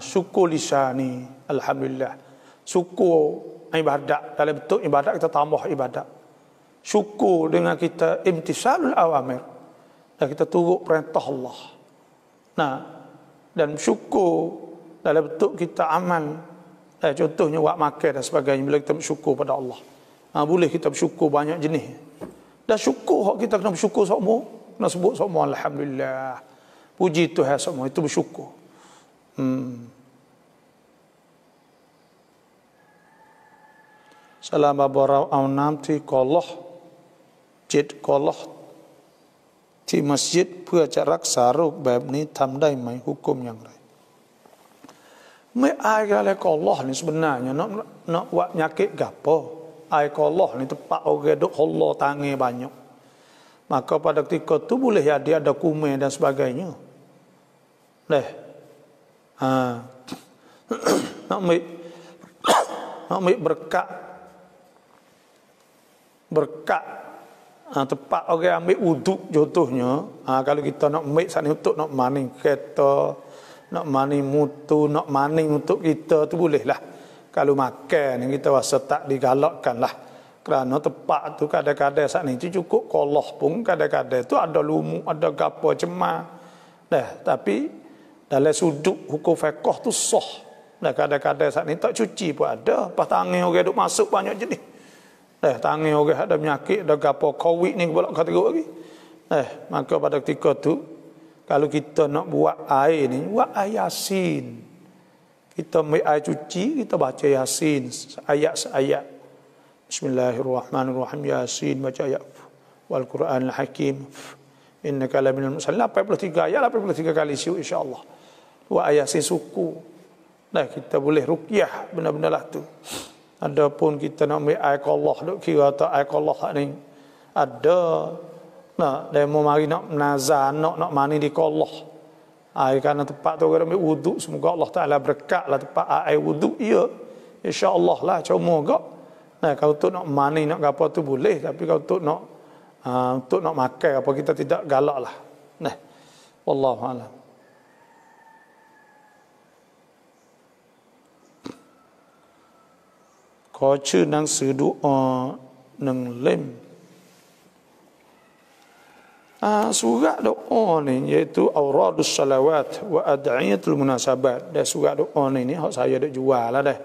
syukur lisani, alhamdulillah. Syukur ibadat, dalam bentuk ibadat kita tambah ibadat. Syukur dengan kita imtisalul awamir, dan kita turut perintah Allah. Nah, dan syukur dalam bentuk kita amal. Contohnya buat makan dan sebagainya, bila kita bersyukur pada Allah. Boleh kita bersyukur banyak jenis. Dan syukur kita kena bersyukur semua, kena sebut semua alhamdulillah. Puji Tuhan semua, itu bersyukur. Salam barau au nam ti qollohจิต qolloh ที่มัสยิดเพื่อจะรักษาโรคแบบนี้ทำได้ไหมหุกุมอย่างไร ไม่อายกันเลยAllah ni sebenarnya nak buat nyakit gapo. Ai Allah ni tepat orang duk Allah tangan banyak. Maka pada ketika tu boleh dia ada kuman dan sebagainya. Nak ambil berkat tepat orang ambil uduk contohnya. Kalau kita nak ambil saat ni untuk nak maning kereta, nak maning mutu, nak maning untuk kita tu boleh lah. Kalau makan kita rasa tak digalakkan lah. Kerana tepat tu kadang-kadang saat ni cukup kolah pun kadang-kadang tu ada lumuk, ada gapo cemar. Tapi dalam sudut hukum fiqh tu sah. Kadang-kadang saat ni tak cuci pun ada. Pas tangan orang duk masuk banyak jenis. Tangan orang ada penyakit, ada gapo COVID ni pula kata lagi. Maka pada ketika tu kalau kita nak buat air ni, buat air Yasin. Kita ambil air cuci, kita baca Yasin ayat-ayat. Bismillahirrahmanirrahim. Yasin, baca ayat wal Quranil Hakim. Innaka laminal mursalin. 83 ayat, 83 kali siu insya-Allah. Buat ayat Yasin suku. Kita boleh ruqyah benda-benda lah tu. Adapun kita nak ambil air Allah, duk kira tak air Allah ni ada. Dia mau mari nak nazar, nak mani di Allah. Air kerana tempat tu orang ambil wuduk, semoga Allah Taala berkatlah tempat air wuduk ya. Insya-Allah lah cuma gak. Kalau untuk nak mani nak apa tu boleh, tapi kalau untuk nak makan apa kita tidak galak lah. Wallahu a'lam. Có chữ năng sử đua nâng lên Surat doa ni iaitu Auradus Salawat wa Ad'iyatul Munasabat. Dan surat doa ni hak saya dak jual lah dah.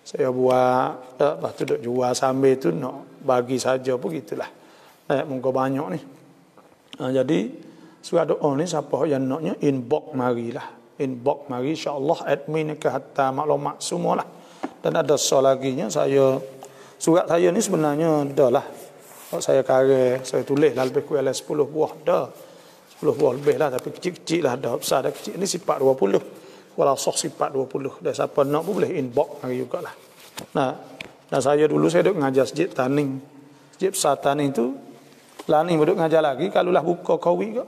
Saya buat lepas tu dak jual sambil tu nak bagi saja pun gitulah. Muka banyak ni. Jadi surat doa ni siapa yang naknya inbox marilah. Inbox mari insya-Allah admin ke hatta maklumat semualah. Dan ada soal lagi nya saya surat saya ni sebenarnya dah lah. Saya karya, saya tulis lah lebih kurang 10 buah dah. 10 buah lebih lah, tapi kecil-kecil lah dah. Besar dah kecil ni sifat 20. Walau sok sifat 20. Dan siapa nak pun boleh inbox hari juga lah. Nah, dan saya dulu saya duduk ngajar sejid taning. Sejid besar taning tu, lani duduk ngajar lagi, kalau lah buka kawi ke.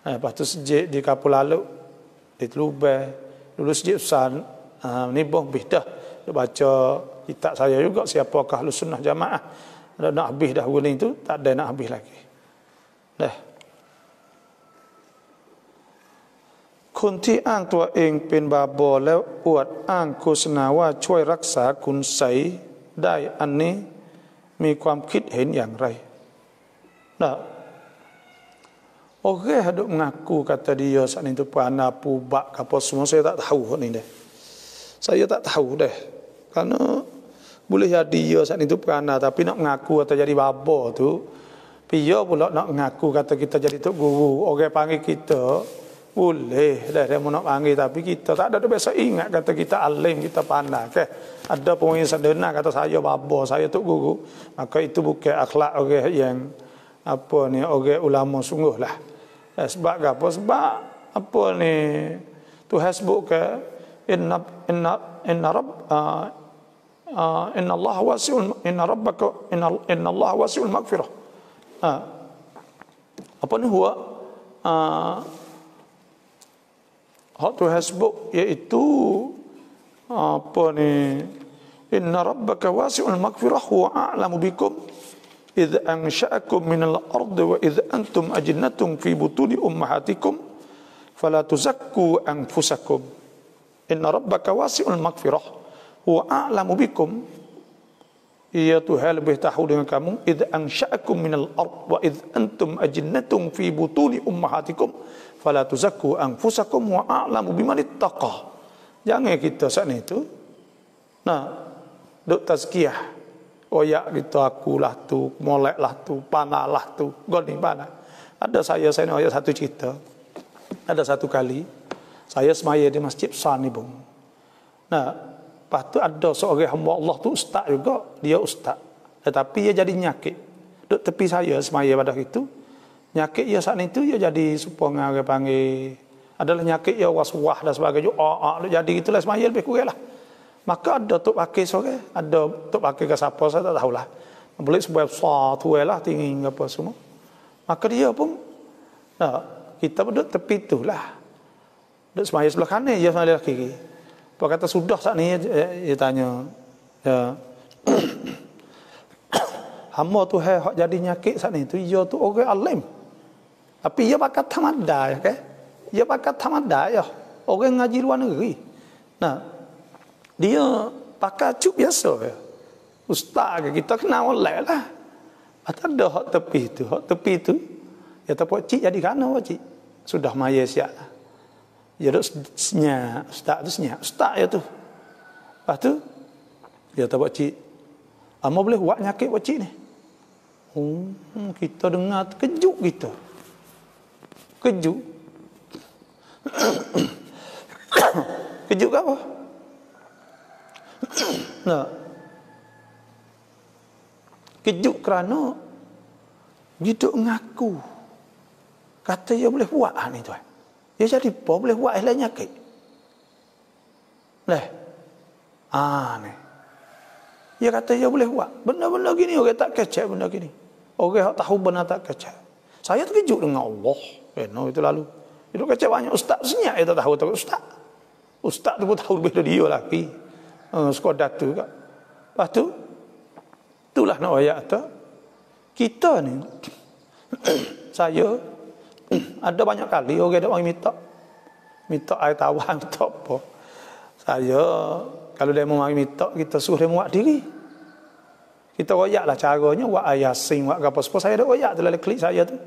Lepas tu sejid di Kapul Lalu, di Telubeh. Dulu sejid besar, ni pun lebih dah. Duk baca kitab saya juga, siapakah Ahlus Sunnah Jamaah. Dah nak habis dah guna itu, tak ada nak habis lagi. Dah. Kunti ang tua ing pin baboแล้วอวดอ้างโฆษณาว่าช่วยรักษาคุณไสยได้อันนี้มีความคิดเห็นอย่างไร Nah. Orang hadap mengaku kata dia saat itu pana pubak apa semua saya tak tahu ni deh. Saya tak tahu deh. Karena boleh jadi dia saat itu perana tapi nak mengaku atau jadi babo tu dia pula nak mengaku kata kita jadi tok guru orang panggil kita boleh dah dia mau nak panggil tapi kita tak ada biasa ingat kata kita alim kita pandai ke ada poin sederhana kata saya babo saya tok guru maka itu bukan akhlak orang yang apa ni orang ulama sungguh lah sebab apa sebab apa ni Tuhan sebut ke inna rabb inna Allah wasi'ul inna rabbaka inna Allah wasi'ul maghfirah. Apa ni huwa hak Tuhan sebut iaitu apa ni inna rabbaka wasi'ul maghfirah huwa a'lamu bikum idh ansha'akum minal ardi wa idh antum ajinnatun fi butuni ummahatikum fala tuzakku anfusakum inna rabbaka wasi'ul maghfirah wa a'lamu bikum ya Tuhan lebih tahu dengan kamu idh ansha'akum minal ard wa idh antum ajinnatun fi butuni ummahatikum fala tuzakku anfusakum wa a'lamu biman ittaqa. Jangan kita saat itu duk tazkiyah oyak kita akulah tu moleklah tu panalah tu goni panah. Ada saya nak ayat satu cerita. Ada satu kali saya semaya di masjid besar ni bung. Lepas tu ada seorang hamba Allah tu ustaz juga, dia ustaz. Tetapi dia jadi nyakit. Duk tepi saya semaya pada itu. Nyakit dia saat itu dia jadi supaya orang panggil adalah nyakit dia waswah dan sebagainya. Jadi itulah semaya lebih kurang lah. Maka ada tok pakai sore, ada tok pakai ke siapa saya tak tahulah. Boleh sebab besar tu lah tinggi apa semua. Maka dia pun kita pun duk tepi itulah. Duk semaya sebelah kanan dia semaya kiri. Apa kata sudah saat ni dia tanya hamba tu hak jadi nyakit saat ni tu dia tu orang alim tapi dia pakat tamada ya ke dia pakat tamada ya orang ngaji luar negeri dia pakat cuk biasa ya ustaz kita kenal oleh lah ada hak tepi tu ya tak cik jadi kana cik sudah maya siap lah. Dia duk senyap, ustaz tu senyap. Ustaz ya tu. Lepas tu, dia tak buat cik. Ama boleh buat nyakit buat cik ni. Kita dengar, kejut kita. Kejut. Kejut ke apa? Kejut kerana dia duk ngaku. Kata dia boleh buat ni tuan. Dia jadi apa boleh buat lain nyakit. Ni. Dia kata dia boleh buat. Benda-benda gini orang tak kecek benda gini. Orang tahu benar tak kecek. Saya terkejut dengan Allah. Itu lalu. Itu kecek banyak ustaz senyap dia tak tahu ustaz. Ustaz tu pun tahu lebih dari dia lagi. Sekolah tu kan. Lepas tu itulah nak ayat tu. Kita ni saya ada banyak kali orang ada orang minta air tawar minta apa. Saya kalau dia mau minta kita suruh dia buat diri. Kita royaklah caranya buat ayasin buat apa semua saya dah royak tu lalu klik saya tu.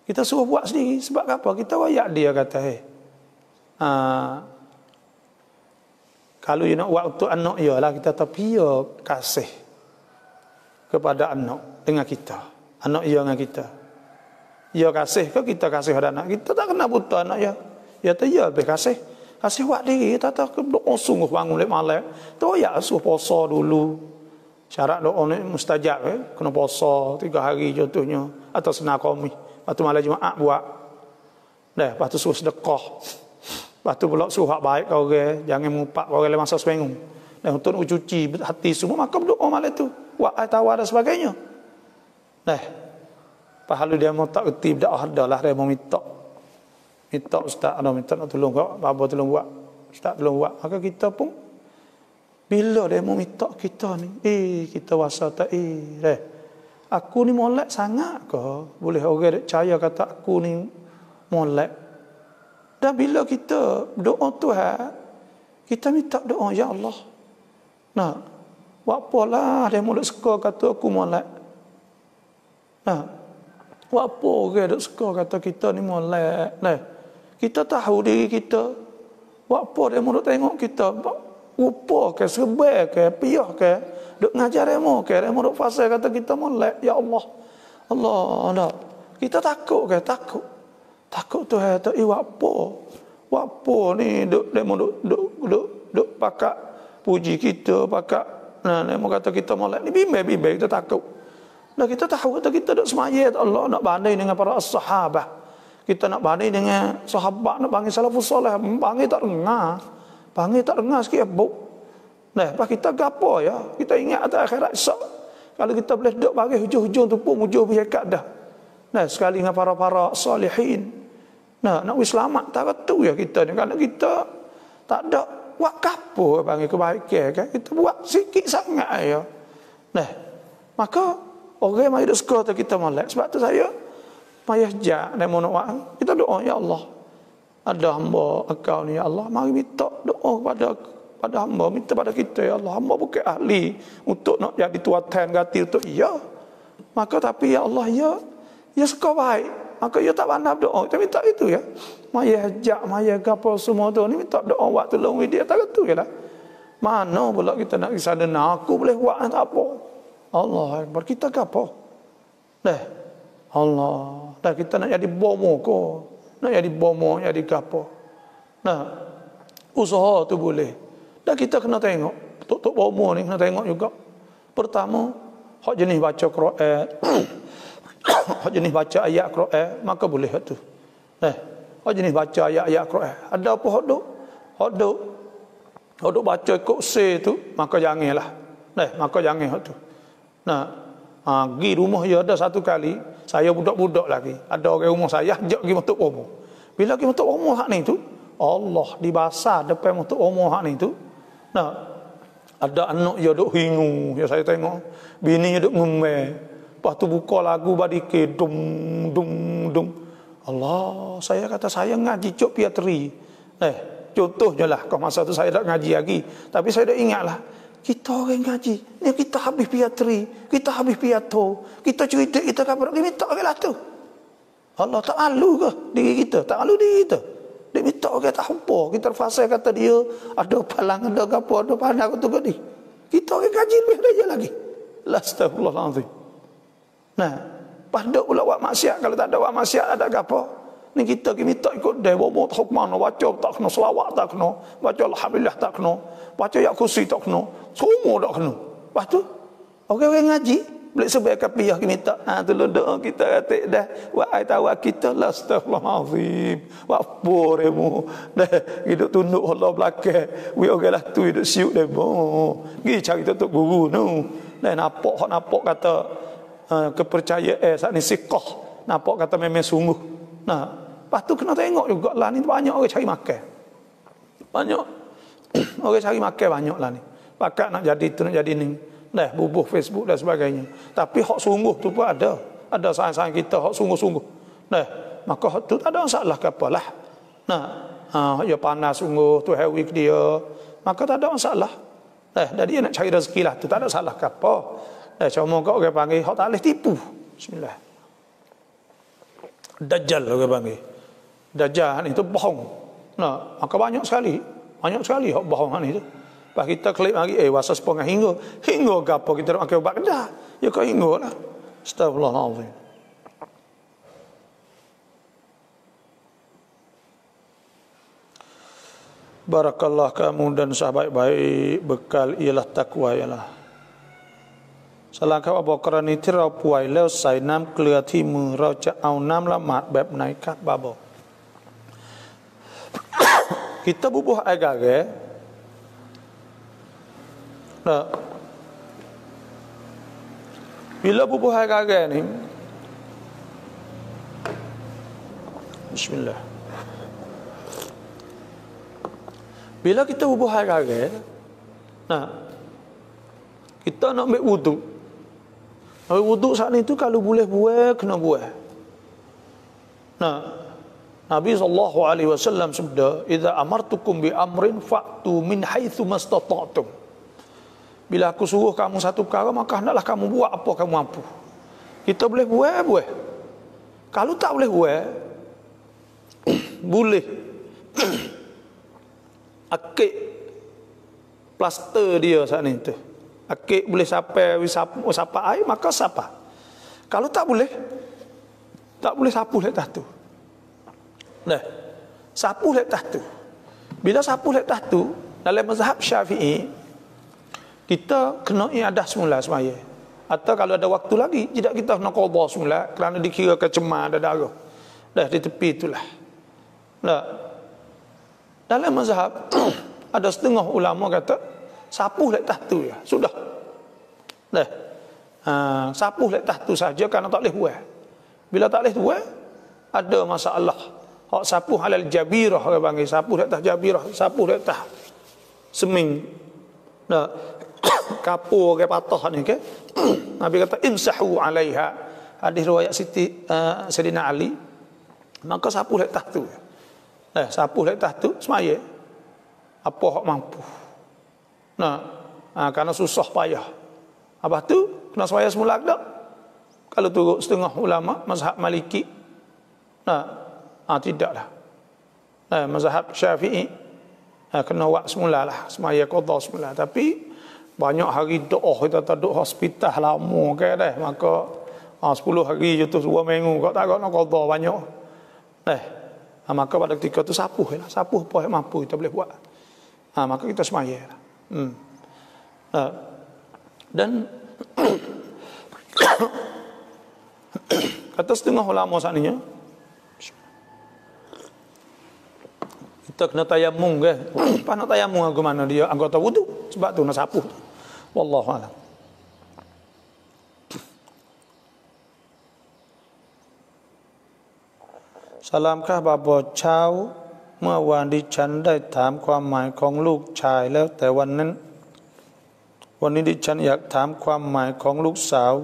Kita suruh buat sendiri. Sebab apa? Kita wayak dia kata, kalau you nak buat untuk anak ya lah, kita tapi ya kasih kepada anak dengan kita. Anak ya dengan kita. Ya kasih ke kita kasih pada anak. Kita tak kena buta anak ya. Ya tu ya lebih kasih. Kasih buat diri. Tak doa sungguh bangun lek malam. Tu ya suruh puasa dulu. Syarat doa ni mustajab. Kena puasa 3 hari contohnya. Atau senar qawmi. Lepas tu malam Jumaat buat. Lepas tu suruh sedekah. Lepas tu pula suruh hak baik kau orang. Jangan mengumpat kau orang masa seminggu. Dan untuk nak cuci hati semua. Maka berdoa malam tu. Buat air tawar dan sebagainya. Pahala dia mau tak kerti. Tak ada lah dia mau minta. Minta ustaz. Minta nak tolong kau. Bapa tolong buat. Ustaz tolong buat. Maka kita pun. Bila dia mau minta kita ni. Kita wasa tak. Aku ni molek sangat ke? Boleh orang percaya kata aku ni molek. Dan bila kita doa Tuhan, kita minta doa, ya Allah. Nah, buat apalah dia mula suka kata aku molek. Nah, buat apa orang duk suka kata kita ni molek. Nah, kita tahu diri kita. Buat apa dia mula tengok kita. Rupa ke, serba ke, piyah ke. Duk ngajar remo ke, remo duk fasa kata kita molek. Ya Allah. Allah, tak. Kita takut ke? Takut. Takut Tuhan kata, buat apa? Buat apa ni remo duk pakak puji kita, pakak remo kata kita molek. Ni bimbang kita takut. Dan kita tahu kata kita duk semayat Allah nak banding dengan para sahabat. Kita nak banding dengan sahabat, nak banding salafus soleh, banding tak dengar. Banding tak dengar sikit buk. Nah, pas kita gapo ya? Kita ingat atas akhirat esok. Kalau kita boleh duduk bagi hujung-hujung tu pun hujung berhekat dah. Nah, sekali dengan para-para salihin. Nah, nak selamat tak tu ya kita ni. Kalau kita tak ada buat gapo panggil kebaikan kan? Kita buat sikit sangat ya. Nah, maka orang mai duk suka tu kita molek. Sebab tu saya payah jak dan mau nak kita doa ya Allah. Ada hamba engkau ni ya Allah, mari minta doa pada hamba, minta pada kita ya Allah. Hamba bukan ahli untuk nak jadi tuatan ganti untuk ya. Maka tapi ya Allah ya suka baik. Maka ya tak pandai doa. Kita minta itu ya. Maya hajak, maya gapo semua tu ni minta doa buat tolong dia tak tu ya lah. Mana pula kita nak ke sana, aku boleh buat tak apa. Allah Akbar, kita gapo? Allah. Dah kita nak jadi bomo ko. Nak jadi bomo, jadi gapo. Nah, usaha tu boleh. Dan kita kena tengok. Tok bomo ni kena tengok juga. Pertama, hak jenis baca Quran. Hak jenis baca ayat Quran, maka boleh tu. Hak jenis baca ayat-ayat Quran. Ada apa hak duk? Hak duk baca ikut se tu, maka janganlah. Maka jangan hak tu. Pergi rumah ya ada satu kali, saya budak-budak lagi. Ada orang rumah saya ajak pergi motor bomo. Bila pergi motor bomo hak ni tu, Allah dibasar depan motor bomo hak ni tu. Ada anak dia duk hingu, ya saya tengok. Bini dia duk ngomel. Lepas tu buka lagu badike dum dum dum. Allah, saya kata saya ngaji cok piatri. Contohnya lah, kalau masa tu saya tak ngaji lagi, tapi saya dah ingatlah. Kita orang ngaji, ni kita habis piatri, kita habis piato, kita cerita kita kabar dia minta orang lah tu. Allah tak malu ke diri kita? Tak malu diri kita. Dia minta orang tak apa. Kita fasih kata dia ada palang, ada apa, ada pandang tu ke ni. Kita orang ngaji lebih dia lagi. Astagfirullahalazim. Pas duk pula buat maksiat, kalau tak ada buat maksiat ada apa? Ni kita minta ikut dia bobo tak mana baca tak kena selawat tak kena, baca alhamdulillah tak kena, baca ayat kursi tak kena, semua tak kena. Lepas tu orang ngaji boleh sebaik kapiah kita minta tolong doa kita kata dah buat ai tahu kita la astagfirullahalazim wa poremu dah hidup tunduk Allah belakang we orang lah tu hidup siuk demo gi cari tok guru nu dah nampak kata kepercayaan saat ni siqah nampak kata memang sungguh. Lepas tu kena tengok juga lah ni banyak orang cari makan. Banyak orang cari makan banyak lah ni. Pakat nak jadi tu nak jadi ni. Bubuh Facebook dan sebagainya. Tapi hak sungguh tu pun ada. Ada sayang-sayang kita hak sungguh-sungguh. Maka hak tu tak ada masalah ke apalah. Ya panas sungguh tu hewik dia. Maka tak ada masalah. Dan dia nak cari rezeki lah tu tak ada masalah ke apa. Cuma kau orang panggil hak tak boleh tipu. Bismillah. Dajjal orang panggil. Dajjal itu bohong. Nah, maka banyak sekali hak bohongan itu. Pas kita klik lagi wasa sepengah hingga gapo kita nak pakai ubat kedah. Ya kau hingga lah. Astagfirullahalazim. Barakallah kamu dan sahabat baik bekal ialah takwa ialah. Salangkah Abu Bakar ni ที่เราป่วยแล้วใส่น้ำเกลือที่มือเราจะเอาน้ำละหมาดแบบไหนครับบาบ Kita bubuh air garam. Nah, bila bubuh air garam ni, Bismillah. Bila kita bubuh air garam, nah, kita nak ambil wudu. Ambil wudu saat itu kalau boleh buat, kena buat. Nah, Nabi SAW sabda, "Idza amartukum bi amrin fa'tu min haitsu mastata'tum." Bila aku suruh kamu satu perkara, maka hendaklah kamu buat apa kamu mampu. Kita boleh buat. Kalau tak boleh buat, boleh akik plaster dia saat ni tu. Akik boleh sampai sapa air, maka sapa. Kalau tak boleh sapu letak tu. Nah, sapu letak tu. Bila sapu letak tu, dalam mazhab Syafi'i, kita kena iadah semula semaya. Atau kalau ada waktu lagi, tidak kita kena qadha semula kerana dikira kecemar ada darah. Dah di tepi itulah. Nah, dalam mazhab ada setengah ulama kata sapu letak tu ya, sudah. Dah. Sapu letak tu saja kerana tak boleh buat. Bila tak boleh buat, ada masalah. Hak sapu halal jabirah orang panggil, sapu letak jabirah, sapu letak seming. Nah, kapur ke patah ni ke. Nabi kata imsahu alaiha. Hadis riwayat Sayyidina Ali. Maka sapu letak tu. Nah, sapu letak tu semaya. Apa hak mampu. Nah, kerana susah payah. Habis tu kena semaya semula tak? Kalau turut setengah ulama mazhab Maliki. Nah, tidaklah. Mazhab Syafi'i kena buat semulalah, semaya qadha semula. Tapi banyak hari doa kita tak duduk hospital lama ke dah, maka 10 hari je tu 2 minggu kau tak nak qadha banyak. Maka pada ketika tu sapuh apa yang mampu kita boleh buat. Maka kita semaya. Dan kata setengah ulama sana, kita kena tayamum ke? Pas nak tayamum ke mana dia anggota wudu? Sebab tu nak sapu. Wallahu a'lam. Salamkah บาบอเช้าเมื่อวานดิฉันได้ถามความหมายของลูกชายแล้วแต่วันนี้ดิฉันอยากถามความหมายของลูกสาว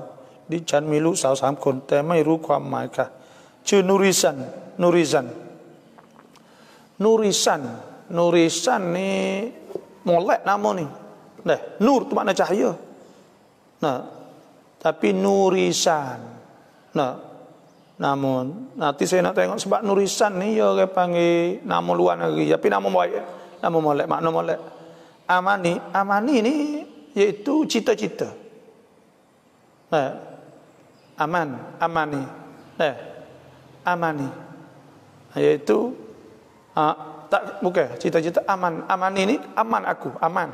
ดิฉันมีลูกสาว3 คนแต่ไม่รู้ความหมายค่ะชื่อนูริซันni molek nama ni. Nah, nur tu makna cahaya. Nah, tapi nurisan. Nah, namun nanti saya nak tengok sebab nurisan ni ya orang panggil nama luar negeri, tapi nama baik, nama molek, makna molek. Amani ni iaitu cita-cita. Nah, amani. Nah, amani. Iaitu tak bukan cita-cita aman ini aman aku aman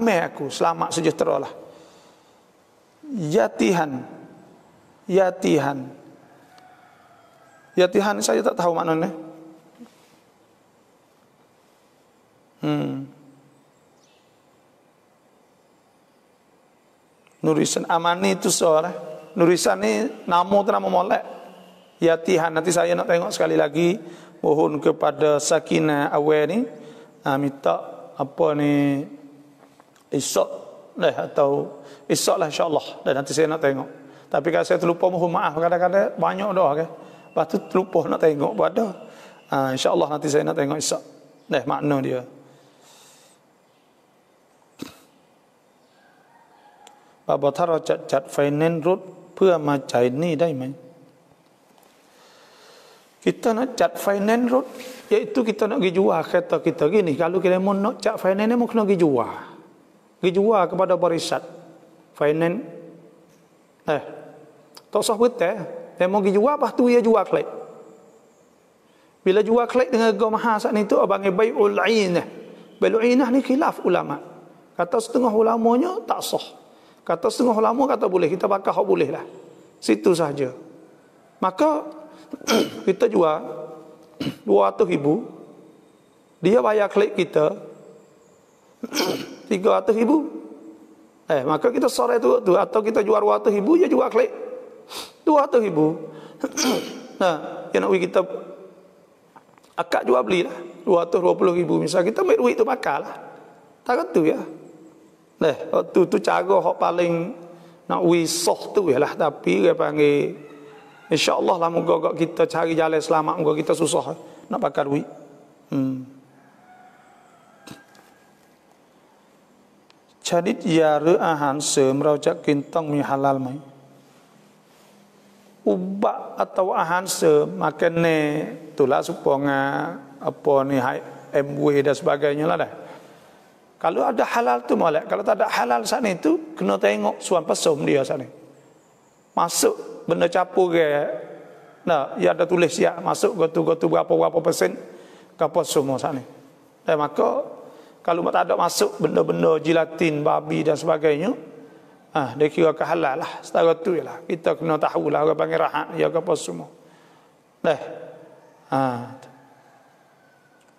aku selamat sejahtera lah. Yatihan saya tak tahu maknanya. Nurisan amani itu seorang. Nurisan ni nama tu nama molek. Yatihan nanti saya nak tengok sekali lagi. Mohon kepada Sakinah awal ni minta apa ni esok atau esok lah insyaAllah. Dan nanti saya nak tengok. Tapi kalau saya terlupa mohon maaf, kadang-kadang banyak dah kan. Lepas tu terlupa nak tengok pada insyaAllah nanti saya nak tengok esok. Makna dia. Bapa ถ้าเราจะจัดไฟแนนซ์รถเพื่อมาจ่ายหนี้ได้ไหม Kita nak cat finance road, iaitu kita nak pergi jual kereta kita gini. Kalau kita mau nak cat finance, mau kena pergi jual. Pergi jual kepada barisan finance. Tak usah betul. Dia mau pergi jual, lepas tu dia jual klik. Bila jual klik dengan harga mahal saat ni tu, abang bai'ul ainah. Bai'ul ainah ni khilaf ulama. Kata setengah ulamanya tak sah. Kata setengah ulama kata boleh. Kita bakal boleh lah. Situ saja. Maka kita jual 200,000, dia bayar klik kita 300,000. Maka kita sore tu atau kita jual 200,000, dia jual klik 200,000. Nah, yang nak kita akak jual beli lah 220,000. Misal kita ambil duit tu bakal lah. Tak tu ya. Tu cara hak paling nak wisah tu ialah. Tapi dia panggil InsyaAllah lah moga kita cari jalan selamat. Moga kita susah nak bakar duit. Jadi yara ahan semrajak kintang mi halal mai. Ubak atau ahan makan ne itulah supaya apa ni MW dan sebagainya lah dah. Kalau ada halal tu molek. Kalau tak ada halal sana itu kena tengok suan pesum dia sana. Masuk benda capur ke, nah, ia ada tulis ya masuk gotu berapa persen kapal semua sana. Maka kalau tak ada masuk benda-benda jilatin babi dan sebagainya, dia kira ke halal lah. Setara tu lah kita kena tahu lah orang panggil rahat ya kapal semua.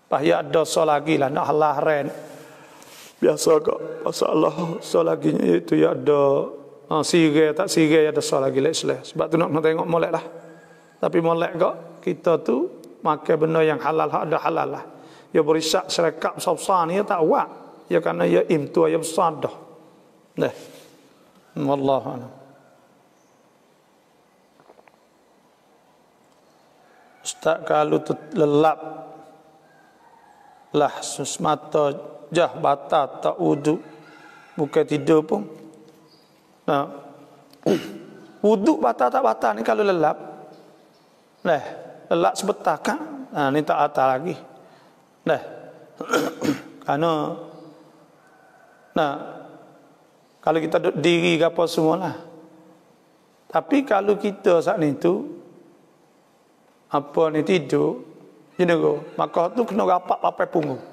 Bahaya dosa lagi lah nak halal ren. Biasa kok masalah dosa lagi itu ya ada sigai tak sigai ada soal lagi lek. Sebab tu nak tengok molek lah. Tapi molek kok kita tu makan benda yang halal ada halal lah. Ya berisak serekap besar ni ya tak awak. Ya kerana ya imtu ya besar dah. Wallahu a'lam. Ustaz kalau lelap lah semata jah bata tak wudu bukan tidur pun. Wuduk batal tak batal ni kalau lelap. Lelap sebentar kan? Ni tak batal lagi. Kerana kalau kita duduk diri ke apa semualah. Tapi kalau kita saat ni tu apa ni tidur, maka tu kena rapat papai punggung.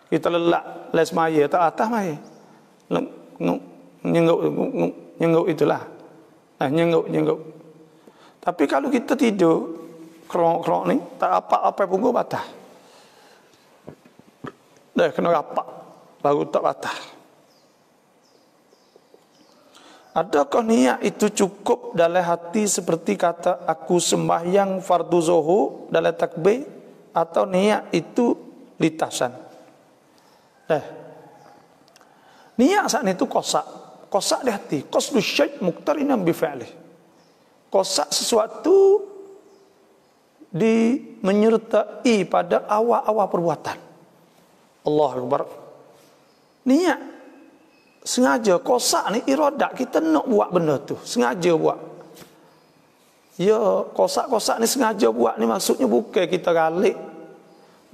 Kita lelap les maya tak atas maya. Nyengguk itulah. Nyengguk. Tapi kalau kita tidur kerok ni tak apa punggung batal. Kena rapat baru tak batal. Adakah niat itu cukup dalam hati seperti kata aku sembahyang fardu zuhur dalam takbir, atau niat itu litasan? Niat saat itu kosak di hati. Qasdu syai' muqtarinan bi fi'lih. Kosak sesuatu menyertai pada awal-awal perbuatan. Allahu Akbar. Niat sengaja kosak ni iradat kita nak buat benda tu, sengaja buat. Ya, kosak-kosak ni sengaja buat ni maksudnya bukan kita galik,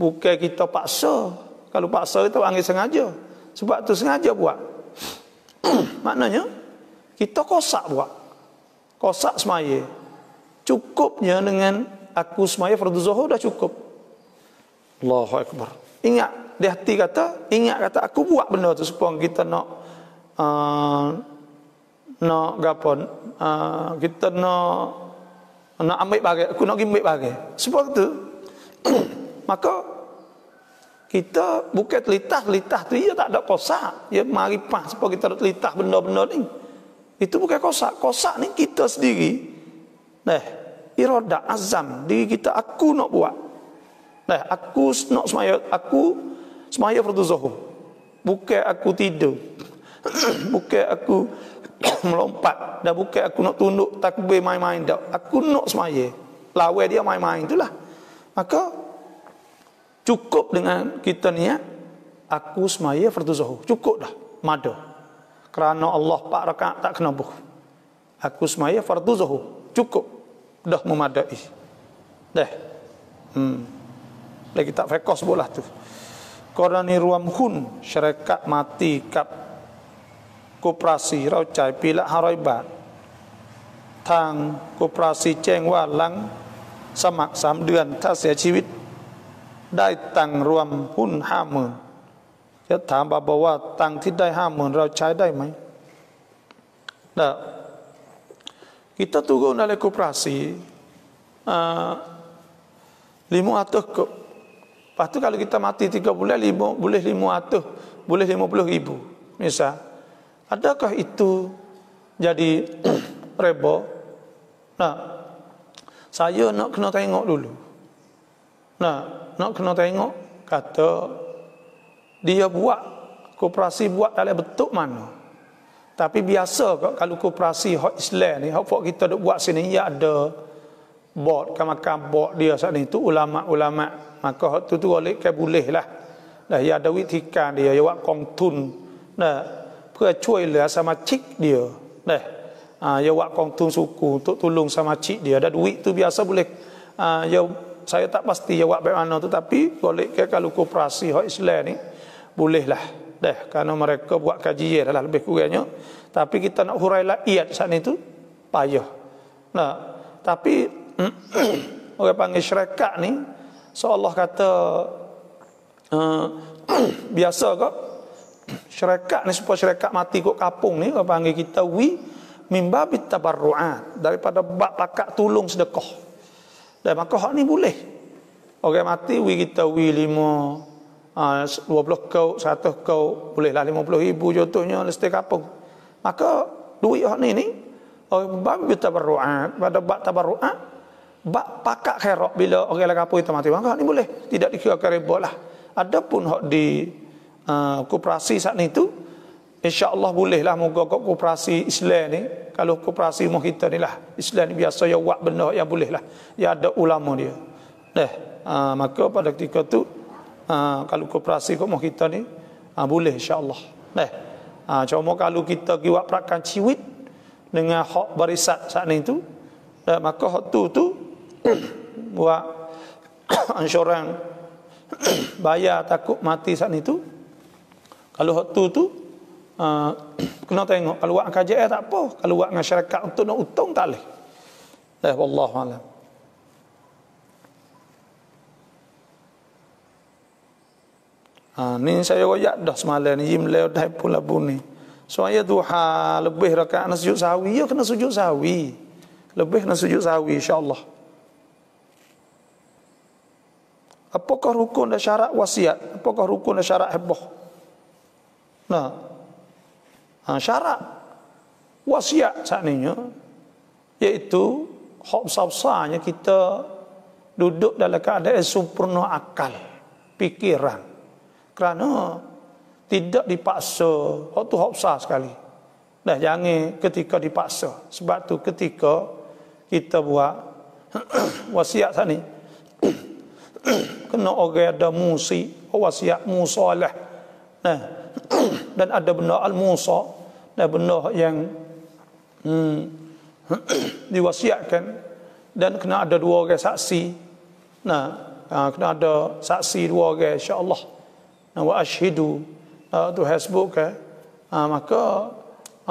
bukan kita paksa. Kalau paksa kita panggil sengaja. Sebab tu sengaja buat. Maknanya kita kosak buat. Kosak semaya. Cukupnya dengan aku semaya fardu zuhur dah cukup. Allahu Akbar. Ingat di hati kata, aku buat benda tu supaya kita nak gapon, kita nak ambil bagai, aku nak ambil bagai. Sebab tu maka kita bukan telitah tu ia tak ada kosak. Ia maripah supaya kita telitah benda-benda ni. Itu bukan kosak. Kosak ni kita sendiri. Iradah azam diri kita, aku nak buat. Aku nak semaya fardu zuhur. Bukan aku tidur. Bukan aku melompat, dan bukan aku nak tunduk takbir main-main dak. Aku nak semaya. Lawan dia main-main itulah. Maka cukup dengan kita niat aku semaya fardu zuhur. Cukup dah. Mada. Kerana Allah 4 rakaat tak kena buh. Aku semaya fardu zuhur. Cukup. Dah memadai. Lagi tak fekos bolah tu. Korani ruam hun syarikat mati kap koperasi rau cai pilak harai bat. Tang koperasi แจ้งว่าหลังสมัคร3 เดือนถ้าเสียชีวิตได้ตังค์รวมหุ้น 50,000 จะถามบาว่าตังค์ที่ได้ 50,000 เราใช้ได้ไหม Nah, kita turun dalam koperasi 500 kop. Lepas tu kalau kita mati 3 bulan, boleh 500, boleh 50,000 misal. Adakah itu jadi riba? Nah, saya nak kena tengok dulu. Nak kena tengok kata dia buat koperasi buat dalam bentuk mana. Tapi biasa kalau koperasi hak Islam ni, hak kita duk buat sini ya ada board, makam board dia saat ni tu ulama-ulama, maka hak tu oleh ke boleh lah. Dah ya ada วิธีการ dia ya buat กองทุน nah เพื่อช่วยเหลือสมาชิก dia dah ya buat กองทุน suku untuk tolong samachick dia. Dan duit tu biasa boleh ya saya tak pasti ya buat bagaimana tu, tapi boleh ke kalau koperasi hak Islam ni boleh lah dah, kerana mereka buat kajian dah lebih kurangnya. Tapi kita nak hurai rakyat saat ni tu payah. Nah, tapi orang panggil syarikat ni seolah kata biasa kok syarikat ni, supaya syarikat mati kok kapung ni orang panggil kita mimbabit tabarru'at, daripada bab pakak tolong sedekah. Dan maka hak ni boleh. Orang mati kita 20 kau 100 kau bolehlah 50,000 contohnya lesti kapung. Maka duit hak ni mimbabit tabarru'at, pada bab tabarru'at, bab pakak khairat bila orang lain kapung itu mati, maka hak ni boleh, tidak dikira riba lah. Adapun hak di koperasi saat ni tu insya-Allah boleh lah. Moga koperasi Islam ni, kalau koperasi rumah kita ni lah Islam ni biasa ya buat benda yang boleh lah, ya ada ulama dia maka pada ketika tu kalau koperasi rumah kita ni boleh insya-Allah cuma kalau kita pergi buat perakan ciwit dengan hak barisat saat ni tu maka hak tu buat ansuran bayar takut mati saat ni tu. Kalau hak tu kena tengok. Kalau buat kajian tak apa, kalau buat dengan syarikat untuk nak untung tak boleh. Wallahu a'lam. Ni saya royak dah semalam ni Yimleo dah pun labu ni. Soalnya duha lebih rakaat nak sujud sahwi, ya kena sujud sahwi. Lebih kena sujud sahwi insya-Allah. Apakah rukun dan syarat wasiat? Apakah rukun dan syarat hibah? Syarat wasiat saat ni iaitu hak besar-besarnya kita duduk dalam keadaan sempurna akal, fikiran. Kerana tidak dipaksa, hak tu hak besar sekali. Jangan ketika dipaksa. Sebab tu ketika kita buat wasiat saat ni kena orang ada musi, wasiat musalah. Dan ada benda al-musa, dan benda yang diwasiatkan, dan kena ada 2 orang saksi. Kena ada saksi 2 orang insya-Allah. Wa asyhidu tu hasbuk maka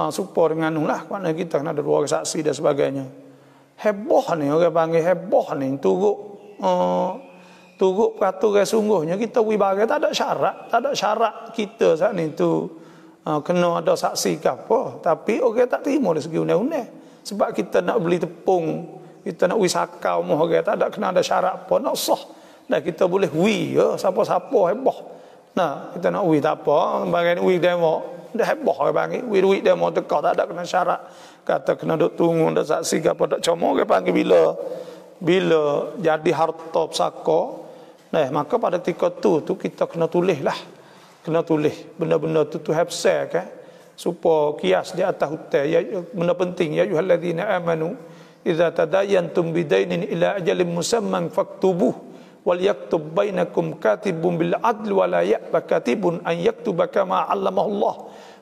supaya dengan lah kerana kita kena ada 2 orang saksi dan sebagainya. Heboh ni orang panggil heboh ni turut peraturan sungguhnya kita wibagai tak ada syarat kita saat ni tu kena ada saksi ke apa, tapi orang tak terima dari segi undang-undang. Sebab kita nak beli tepung, kita nak wisakau rumah orang, tak ada kena ada syarat apa, nak sah. Dan kita boleh siapa-siapa heboh. Kita nak tak apa, bagian demo dah heboh orang panggil duit demo tekah, tak ada kena syarat. Kata kena duk tunggu ada saksi ke apa, tak cuma orang panggil bila jadi harta pesaka. Maka pada ketika tu kita kena tulis lah. Kena tulis benda-benda tu hafsah kan, supaya kias di atas hutang. Benda penting, ya ayyuhallazina amanu idza tadayantum bidainin ila ajalin musamman faktubuh wal yaktub bainakum katibun bil adl wa la ya'ba katibun an yaktuba kama 'allamahu Allah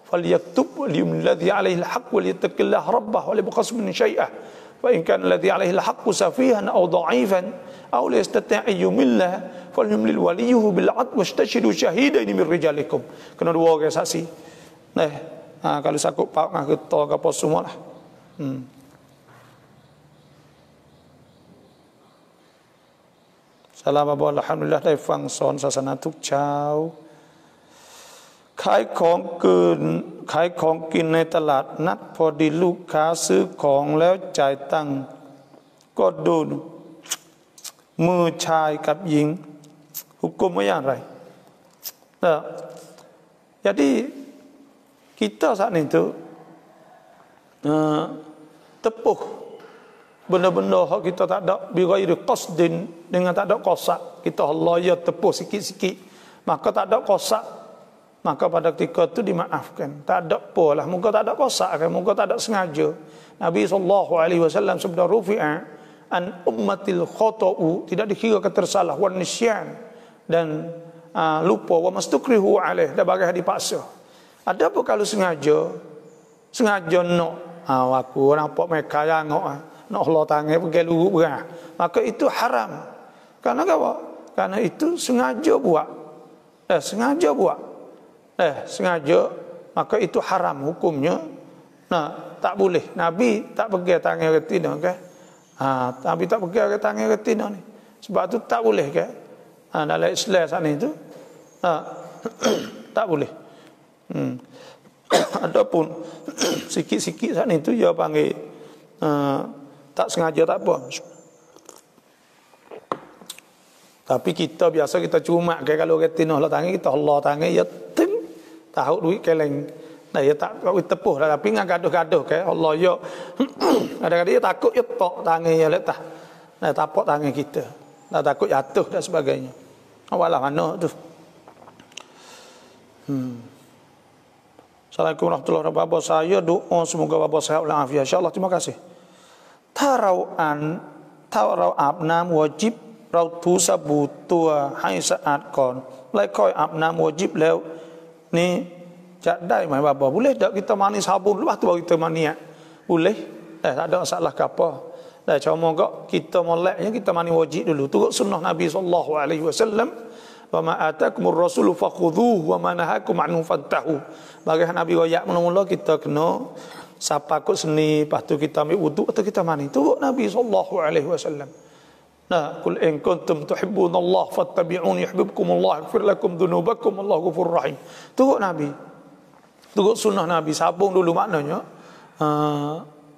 falyaktub lilladhi 'alaihi al-haqq wa liyattaqillaha rabbah wa la yabkhas min syai'ah fa in kana alladhi 'alaihi al-haqq safihan aw dha'ifan aw la yastati' yumillah falyumlil waliyuhu bil 'adl wastashidu shahidaini min rijalikum. Kena dua orang saksi. Kalau sakut pak ngah kita ke apa semualah. Salam apa alhamdulillah ได้ฟังสอนศาสนาทุกเช้าขายของกินในตลาดนัดพอดีลูกค้าซื้อของแล้วจ่ายตังค์ก็ดูมือชายกับหญิงhukumnyaอย่างไร jadi kita saat itu tepuh benda-benda hak kita tak ada bighairi qasdin, dengan tak ada qasak, kita Allah ya tepuh sikit-sikit, maka tak ada qasak, maka pada ketika itu dimaafkan. Tak ada apalah, muka tak ada qasak kan, muka tak ada sengaja. Nabi SAW sabda rufi'a an ummatil khata'u, tidak dikira ketersalah, wan nisyan, dan lupa, wa mastukrihu alaih, dan bagai dipaksa. Ada apa kalau sengaja nak aku nampak mereka yang nak Allah tangan pergi luruk berah, maka itu haram. Karena apa? Karena itu sengaja buat. Sengaja, maka itu haram hukumnya. Tak boleh. Nabi tak pergi tangan retina kan? Nabi tak pergi tangan retina ni. Sebab tu tak boleh kan? Dalam Islam sana itu tak boleh. Adapun sikit-sikit sana itu dia panggil tak sengaja tak apa. Tapi kita biasa kita cuma ke kalau retina Allah tangan kita Allah tangan ya tim tahu duit keleng. Nah ya tak tepuh dah, tapi ngah gaduh-gaduh ke Allah ya. Kadang-kadang dia takut ya tok tangan ya letak. Nah tapak tangan kita. Nah takut jatuh dan sebagainya. Awalah mana tu. Assalamualaikum warahmatullahi wabarakatuh. Saya doa semoga Bapak sehat walafiat. Insyaallah, terima kasih. ถ้าเราอาบน้ำวาญิบเราถูสบู่ตัวให้สะอาดก่อนแล้วค่อยอาบน้ำวาญิบแล้วนี่จะได้ไหมBapak? Boleh tak kita mandi sabun lepas tu baru kita mandi? Boleh. Tak ada masalah ke apa. Dah cuma kok kita moleknya kita mandi wajib dulu. Turut sunnah Nabi sallallahu alaihi wasallam. Wa ma atakumur rasulu fakhudhuhu wa ma nahakum anhu fantahu. Bagi Nabi royak mula-mula kita kena siapa kot seni, lepas tu kita ambil wuduk atau kita mandi. Turut Nabi sallallahu alaihi wasallam. Qul in kuntum tuhibbunallaha fattabi'uni yuhibbukumullah yaghfir lakum dhunubakum wallahu ghafurur rahim. Turut Nabi. Turut sunnah Nabi, sabung dulu maknanya.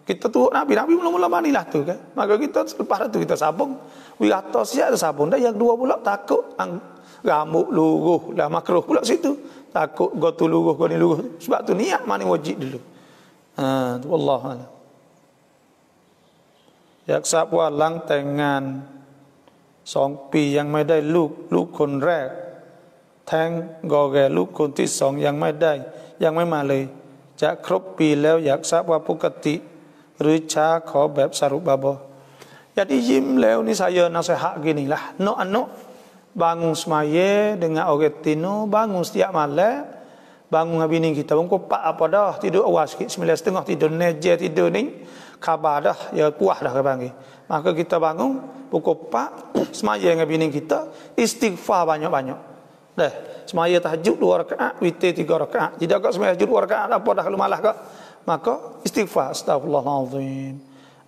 Kita turut Nabi mula-mula mandilah tu kan. Maka kita lepas tu kita sabung. Wi atas siap ada sabun dah, yang dua pula takut rambut luruh dah makruh pula situ. Takut gotu luruh goni luruh. Sebab tu niat mandi wajib dulu. Wallahu a'lam. อยากทราบว่าหลังแต่งงาน2 ปียังไม่ได้ลูกคนแรกแท้งงอแงลูกคนที่2ยังไม่มาเลยจะครบปีแล้วอยากทราบว่าปกติหรือช้าขอแบบสรุปBabo. Jadi Yim ni saya nasihat gini lah. Anak-anak bangun semaya dengan orang tino, bangun setiap malam, bangun dengan bini kita. Pukul 4 apa dah, tidur awal sikit, 9.30 tidur neje tidur ni, khabar dah, ya puas dah panggil. Maka kita bangun pukul 4, semaya dengan bini kita, istighfar banyak-banyak. Dah, semaya tahajud 2 rakaat, witir 3 rakaat. Jika kau semaya tahajud 2 rakaat, apa dah kalau malah kau? Maka istighfar, astaghfirullahalazim,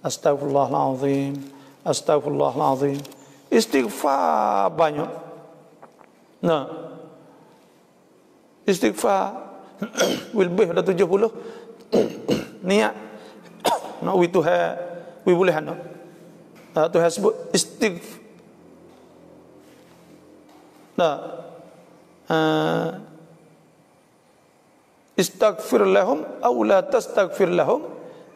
astaghfirullahalazim, astaghfirullahalazim. Istighfar banyak. Istighfar lebih dah 70. Niat nak wi Tuhan, wi boleh anak. Tuhan sebut istaghfir lahum aw la tastaghfir lahum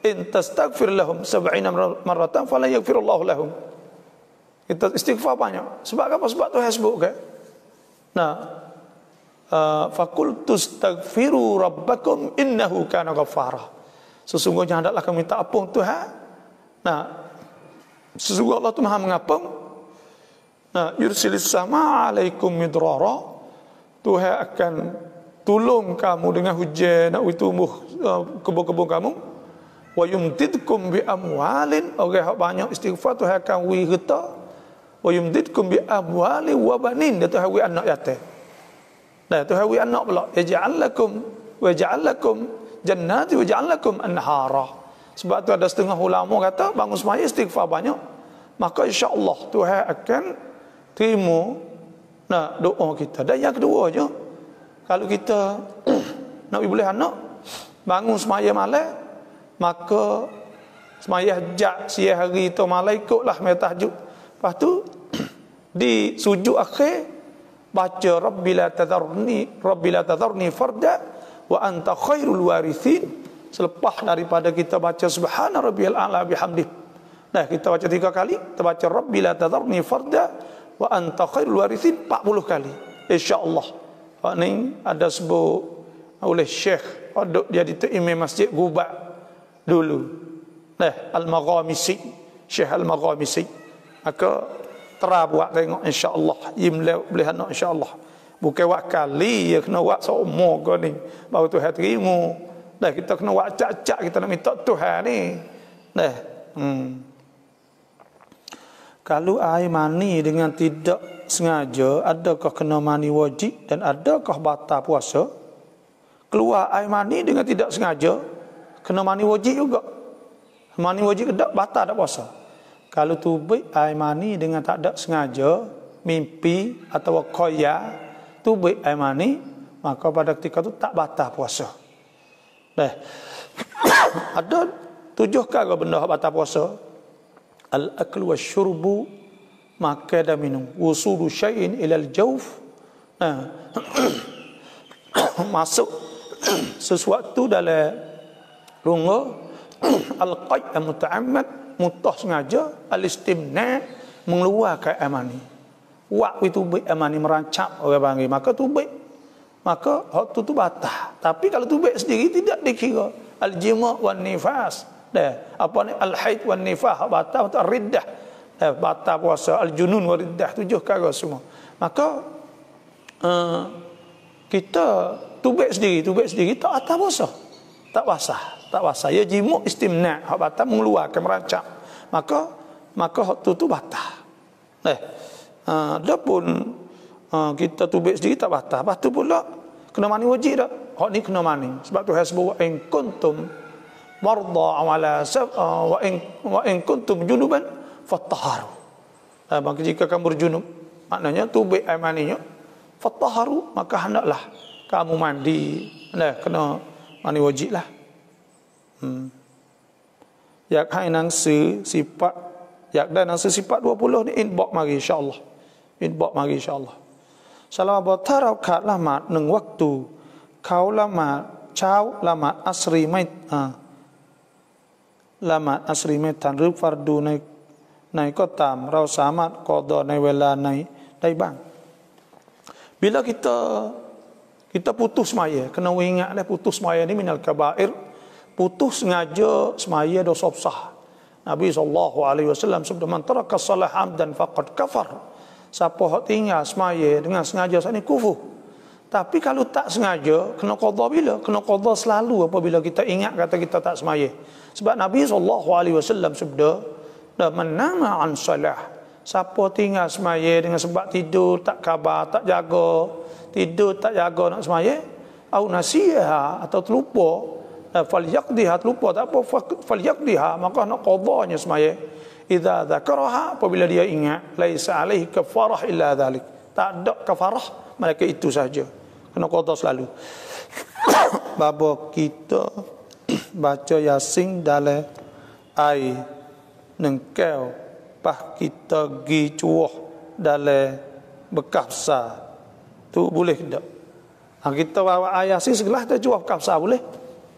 in tastaghfir lahum 70 marratan fala yaghfirullahu lahum. Kita istighfar banyak. Sebab apa? Sebab Tuhan sebut kan. Faqultu astaghfiru rabbakum innahu kana ghaffara. Sesungguhnya hendaklah kamu minta ampun Tuhan. Sesungguhnya Allah tu Maha mengampun. Yursilis sama alaikum midrara. Tuhan akan tolong kamu dengan hujan nak tumbuh kebun-kebun kamu. Wa yumtidkum bi amwalin. Orang banyak istighfar Tuhan akan wi harta. wa yumdidkum bi amwali wa banin, dia tu hawi anak yatim. Nah, tu hawi anak pula, yaj'al lakum jannati wa ja'al lakum anhara. Sebab tu ada setengah ulama kata bangun semaya istighfar banyak, maka insya-Allah Tuhan akan terima doa kita. Dan yang keduanya, kalau kita nak boleh anak bangun semaya malam, maka semaya hajat siang hari tu malam ikutlah mai tahajud. Lepas tu di sujud akhir baca Rabbila tadharni farda wa anta khairul warithin. Selepas daripada kita baca subhana rabbiyal a'la bihamdih, nah kita baca 3 kali, kita baca Rabbila tadharni farda wa anta khairul warithin 40 kali, insya-Allah. Ini ada sebut oleh Syekh dia di imam masjid Gubat dulu, Al-Maghamisi, Syekh Al-Maghamisi. Maka buat tengok insya-Allah, imla boleh anak insya-Allah. Bukan buat kali ya, kena buat seumur kau ni baru Tuhan terima. Dah kita kena buat acak-acak, kita nak minta Tuhan ni. Kalau air mani dengan tidak sengaja, adakah kena mani wajib dan adakah batal puasa? Keluar air mani dengan tidak sengaja, kena mani wajib juga. Mani wajib tak batal tak puasa. Kalau tubik air mani dengan tak ada sengaja, mimpi atau khoya, tubik air mani, maka pada ketika itu tak batal puasa. Ada 7 perkara benda yang batal puasa. Al-aklu wasyurbu, makan dan minum. Wusulu syai'in ilal jawf, masuk sesuatu dalam rongga. Al-qai' muta'ammad, mutah sengaja. Al-istimna', mengeluarkan air mani. Waktu tubik air mani merancap orang panggil, maka tubik, maka waktu tu batal. Tapi kalau tubik sendiri tidak dikira. Al-jima' wan nifas, apa ni, al-haid wan nifas batal, atau riddah batal puasa. Al-junun wa riddah, 7 perkara semua. Maka kita tubik sendiri tak batal puasa. Tak basah. Ya jima' istimna' hak batal, mengeluarkan merancap. Maka waktu tu batal. Adapun kita tubik sendiri tak batal. Lepas tu pula kena mani wajib tak? Hak ni kena mani. Sebab tu saya sebut in kuntum marda wa in kuntum junuban fattaharu. Maka jika kamu berjunub, maknanya tubik air maninya, fattaharu, maka hendaklah kamu mandi. Kena mani wajib lah. Yak hai nang si sifat, yak dan nang sifat 20 ni inbox mari insya-Allah. Salam batarau kat lamat neng waktu kau lamat chau lamat asri mai lamat asri mai tanรึฟัรดูในก็ตามเราสามารถกอฎอในเวลาไหนได้บ้าง Bila kita putus semaya, kena ingatlah putus semaya ni minal kabair. Putus sengaja semaya dosa besar. Nabi SAW sabda, man taraka salah amdan faqad kafar. Siapa yang tinggal semaya dengan sengaja saat ini kufur. Tapi kalau tak sengaja, kena qadha bila? Kena qadha selalu apabila kita ingat kata kita tak semaya. Sebab Nabi SAW sabda, man nama an salah. Siapa tinggal semaya dengan sebab tidur tak khabar, tak jaga, tidur tak jaga nak semaya, au nasiha atau terlupa, falyaqdiha, terlupa tak apa, falyaqdiha, maka nak qadanya semaya. Idza dzakaraha, apabila dia ingat, laisa alaihi kafarah illa dzalik, tak ada kafarah melainkan itu saja. Kena qada selalu. Babo kita baca yasin dalam air nengkau, pas kita gi cuah dalam bekas besar, tu boleh tak? Kita bawa air yasin segelas kita cuah bekas besar boleh?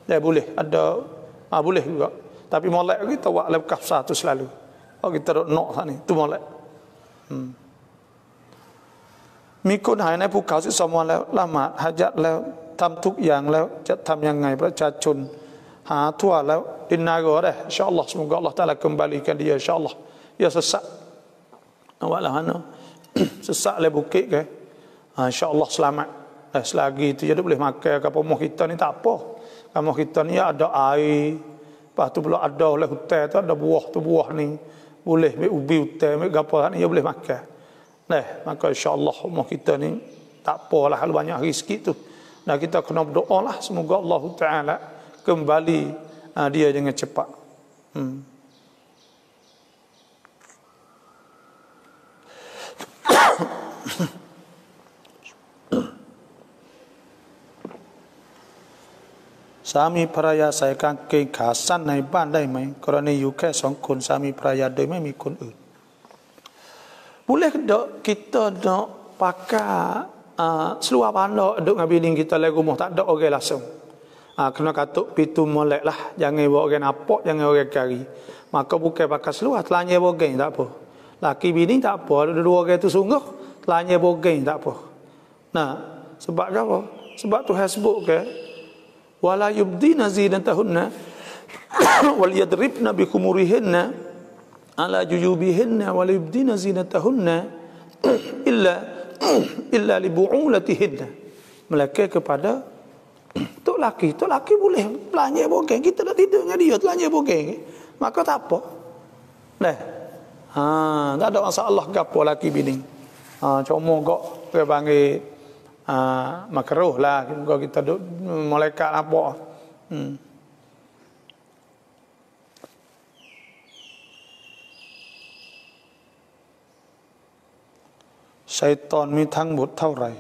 Boleh. Ada boleh juga. Tapi molek kita buat dalam bekas besar tu selalu. Kita nak sana ni, tu molek. Miคนหายในภูเขา12 แล้วละหมาดฮะญัตแล้วทำทุกอย่างแล้วจะทำยังไงประชาชนหาทั่วแล้วดินนาก็ได้อินชาอัลลอฮ์ semoga Allah Taala kembalikan dia insyaallah. Ya sesak awaklah ana sesak le bukit ke, insyaallah selamat. Selagi itu jadi boleh makan ke rumah kita ni tak apa. Rumah kita ni ada air, lepas tu pula ada oleh hutan tu ada buah tu, buah ni boleh ambil ubi utai, ambil gapo kan ia boleh makan. Nah, maka insya-Allah umur kita ni tak apalah kalau banyak rezeki tu. Dan kita kena berdoa lah semoga Allah Taala kembali dia dengan cepat. Sami Paraya ใส่กางเกงขาสั้นในบ้านได้ไหมกรณีอยู่แค่2 คนสามีภรรยาโดยไม่มีคนอื่น Boleh tak kita nak pakai seluar pandai duduk dengan bini kita lagi rumah tak ada orang langsung. Kena katuk pintu molek lah, jangan bawa orang nampak, jangan orang kari. Maka bukan pakai seluar, telanjang bogeng tak apa. Laki bini tak apa, ada 2 orang tu sungguh, telanjang bogeng tak apa. Nah, sebab apa? Sebab Tuhan sebut ke wala yubdina zinatahunna wal yadribna bi khumurihinna ala jujubihinna wal yubdina zinatahunna illa li bu'ulatihinna. Melainkan kepada tok laki boleh telanjang bogeng, kita dah tidur dengan dia telanjang bogeng, maka tak apa. Nah, tak ada masalah gapo laki bini. Cuma kok dia panggil makruh lah kalau kita duk malaikat apa. Syaitan มีทั้งหมดเท่าไหร่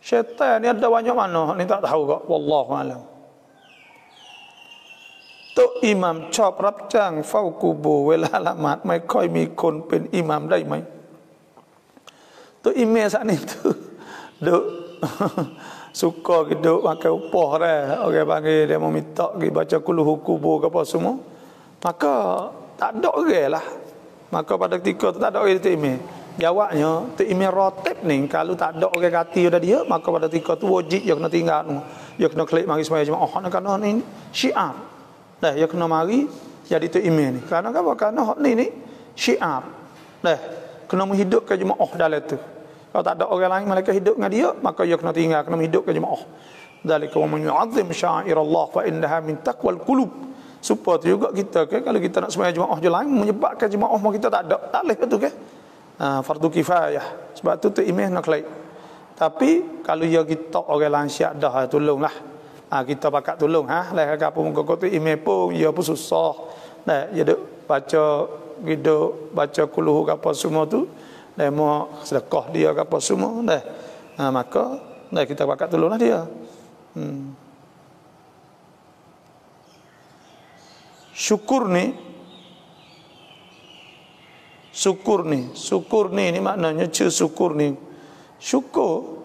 Syaitan ni ada banyak mana ni tak tahu kok wallahu alam. Tok imam ชอบรับจ้างเฝ้ากูโบเวลาละหมาดไม่ค่อยมีคนเป็นอิหม่ามได้ไหม Tok imam saat ni tu duk suka duk pakai upah dah orang panggil dia mau minta pergi baca kuluhu kubur ke apa semua, maka tak ada orang lah. Maka pada ketika tu tak ada orang Tok imam. Jawabnya Tok imam rotib ni kalau tak ada orang kati dah dia, maka pada ketika tu wajib dia kena tinggal tu, dia kena klik mari sembahyang jemaah kerana ni syiar. Dah dia kena mari jadi Tok imam ni. Kerana apa? Kerana hak ni syiar. Dah kena menghidupkan jemaah dalam tu. Kalau tak ada orang lain mereka hidup dengan dia, maka dia kena tinggal, kena menghidupkan jemaah. Dzalika wa man yu'azzim sya'airallah fa innaha min taqwal qulub. Supaya juga kita kan kalau kita nak sembahyang jemaah je lain menyebabkan jemaah kita tak ada, tak leh betul ke? Fardu kifayah. Sebab tu Tok imam nak kelai. Tapi kalau dia kita orang lain siap dah tolonglah. Kita pakat tolong lah apa muka Tok imam pun dia pun susah. Nah, dia duk baca kuluhu apa semua tu. Dia mau sedekah dia ke apa semua dah. Maka kita pakat tolonglah dia. Syukur ni maknanya syukur ni. Syukur.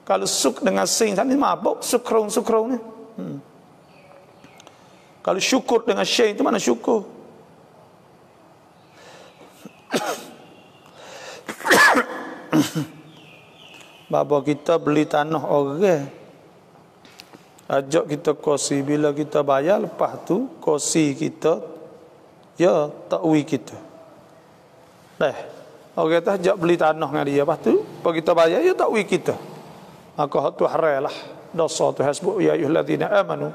Kalau suk dengan sin tadi mabuk sukrun ni. Kalau syukur dengan syai itu mana syukur? Bapa kita beli tanah orang, ajak kita kosi, bila kita bayar lepas tu kosi kita ya takwi kita. Orang tu ajak beli tanah dengan dia, lepas tu kalau kita bayar ya takwi kita. Maka tu haram lah. Dosa tu hasbu ya ayyuhalladzina amanu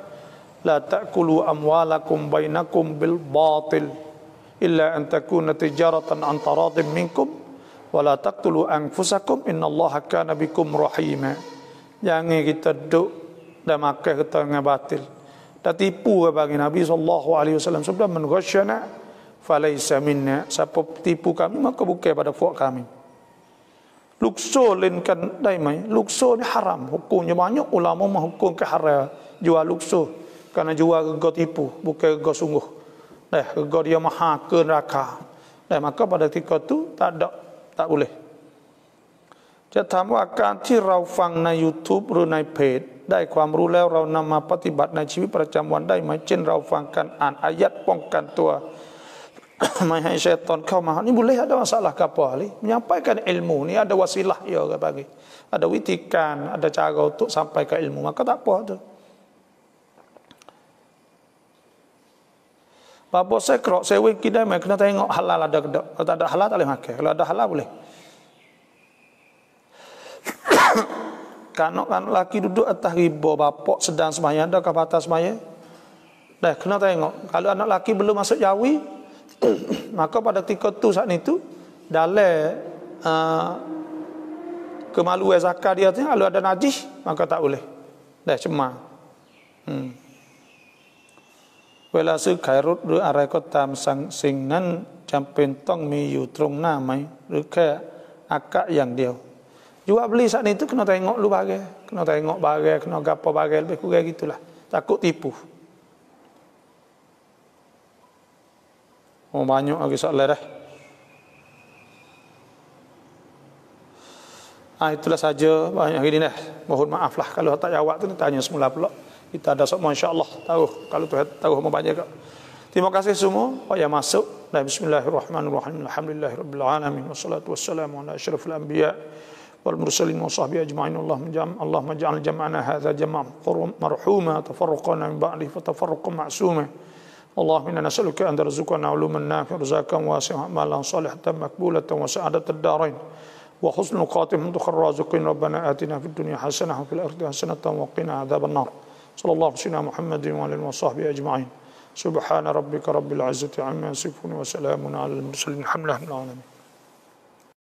la ta'kulu amwalakum bainakum bil batil illa an takuna tijaratan an taradin minkum wala taqtulu anfusakum innallaha kana bikum rahima. Jangan kita duduk dan makan kita dengan batil. Dan tipu bagi Nabi SAW sebab man ghasyana falaysa minna. Siapa tipu kami maka bukan pada puak kami. Lukso linkan daimai. Lukso ni haram. Hukumnya banyak ulama menghukum ke haram jual lukso. Karena jual rega tipu, bukan rega sungguh. Rega dia maha ke neraka. Maka pada ketika tu tak boleh. จะถามว่าการที่เราฟังใน YouTube หรือในเพจได้ความรู้แล้วเรานำมาปฏิบัติในชีวิตประจำวันได้ไหมเช่นเราฟังกันอ่านอายัดป้องกันตัว ไม่ให้syaitanเข้ามา นี่ boleh ada masalah ke apa ni menyampaikan ilmu ni ada wasilah ya orang bagi ada witikan ada cara untuk sampai ke ilmu maka tak apa tu. Bapa saya kerok saya wiki dah mai kena tengok halal ada ke tak. Kalau tak ada halal tak boleh makan. Kalau ada halal boleh. Kanak-kanak laki duduk atas riba bapak sedang sembahyang dah ke atas sembahyang. Dah kena tengok. Kalau anak laki belum masuk jawi, maka pada ketika tu saat itu dalam kemaluan zakat dia tu kalau ada najis maka tak boleh. Dah cemar. Wala sư khải rốtหรืออะไรก็ตามสิ่งนั้นจำเป็นต้องมีอยู่ตรงหน้าไหมหรือแค่อากะอย่างเดียว Jual beli saat itu kena tengok lu bagai, kena tengok bagai, kena gapo bagai, lebih kurang gitulah. Takut tipu. Oh banyak lagi soalan dah. Itulah saja banyak hari ini dah. Mohon maaf lah kalau tak jawab tu tanya semula pula. Kita ada semua insya-Allah tahu kalau Tuhan tahu mau banyak ke. Terima kasih semua yang masuk. Bismillahirrahmanirrahim. Alhamdulillahirabbil alamin wassalatu wassalamu ala asyrafil anbiya wal mursalin wa sahbihi ajma'in. Allahumma ij'al jam'ana hadza jam'an marhuma tafarraqana min ba'di fatafarraqan ma'suma. Allahumma inna nas'aluka an tarzuqana 'uluman nafi'an rizqan wasi'an amalan salihatan maqbulatan wa sa'adatad darain wa husnul khatimah khair raziqin. Rabbana atina fid dunya hasanah wa fil akhirati hasanah wa qina adzaban nar. Sallallahu alaihi Muhammadin wa alihi wa sahbihi ajma'in. Subhana rabbika rabbil izzati amma yasifun wa salamun 'alal mursalin. Alhamdulillahil alamin.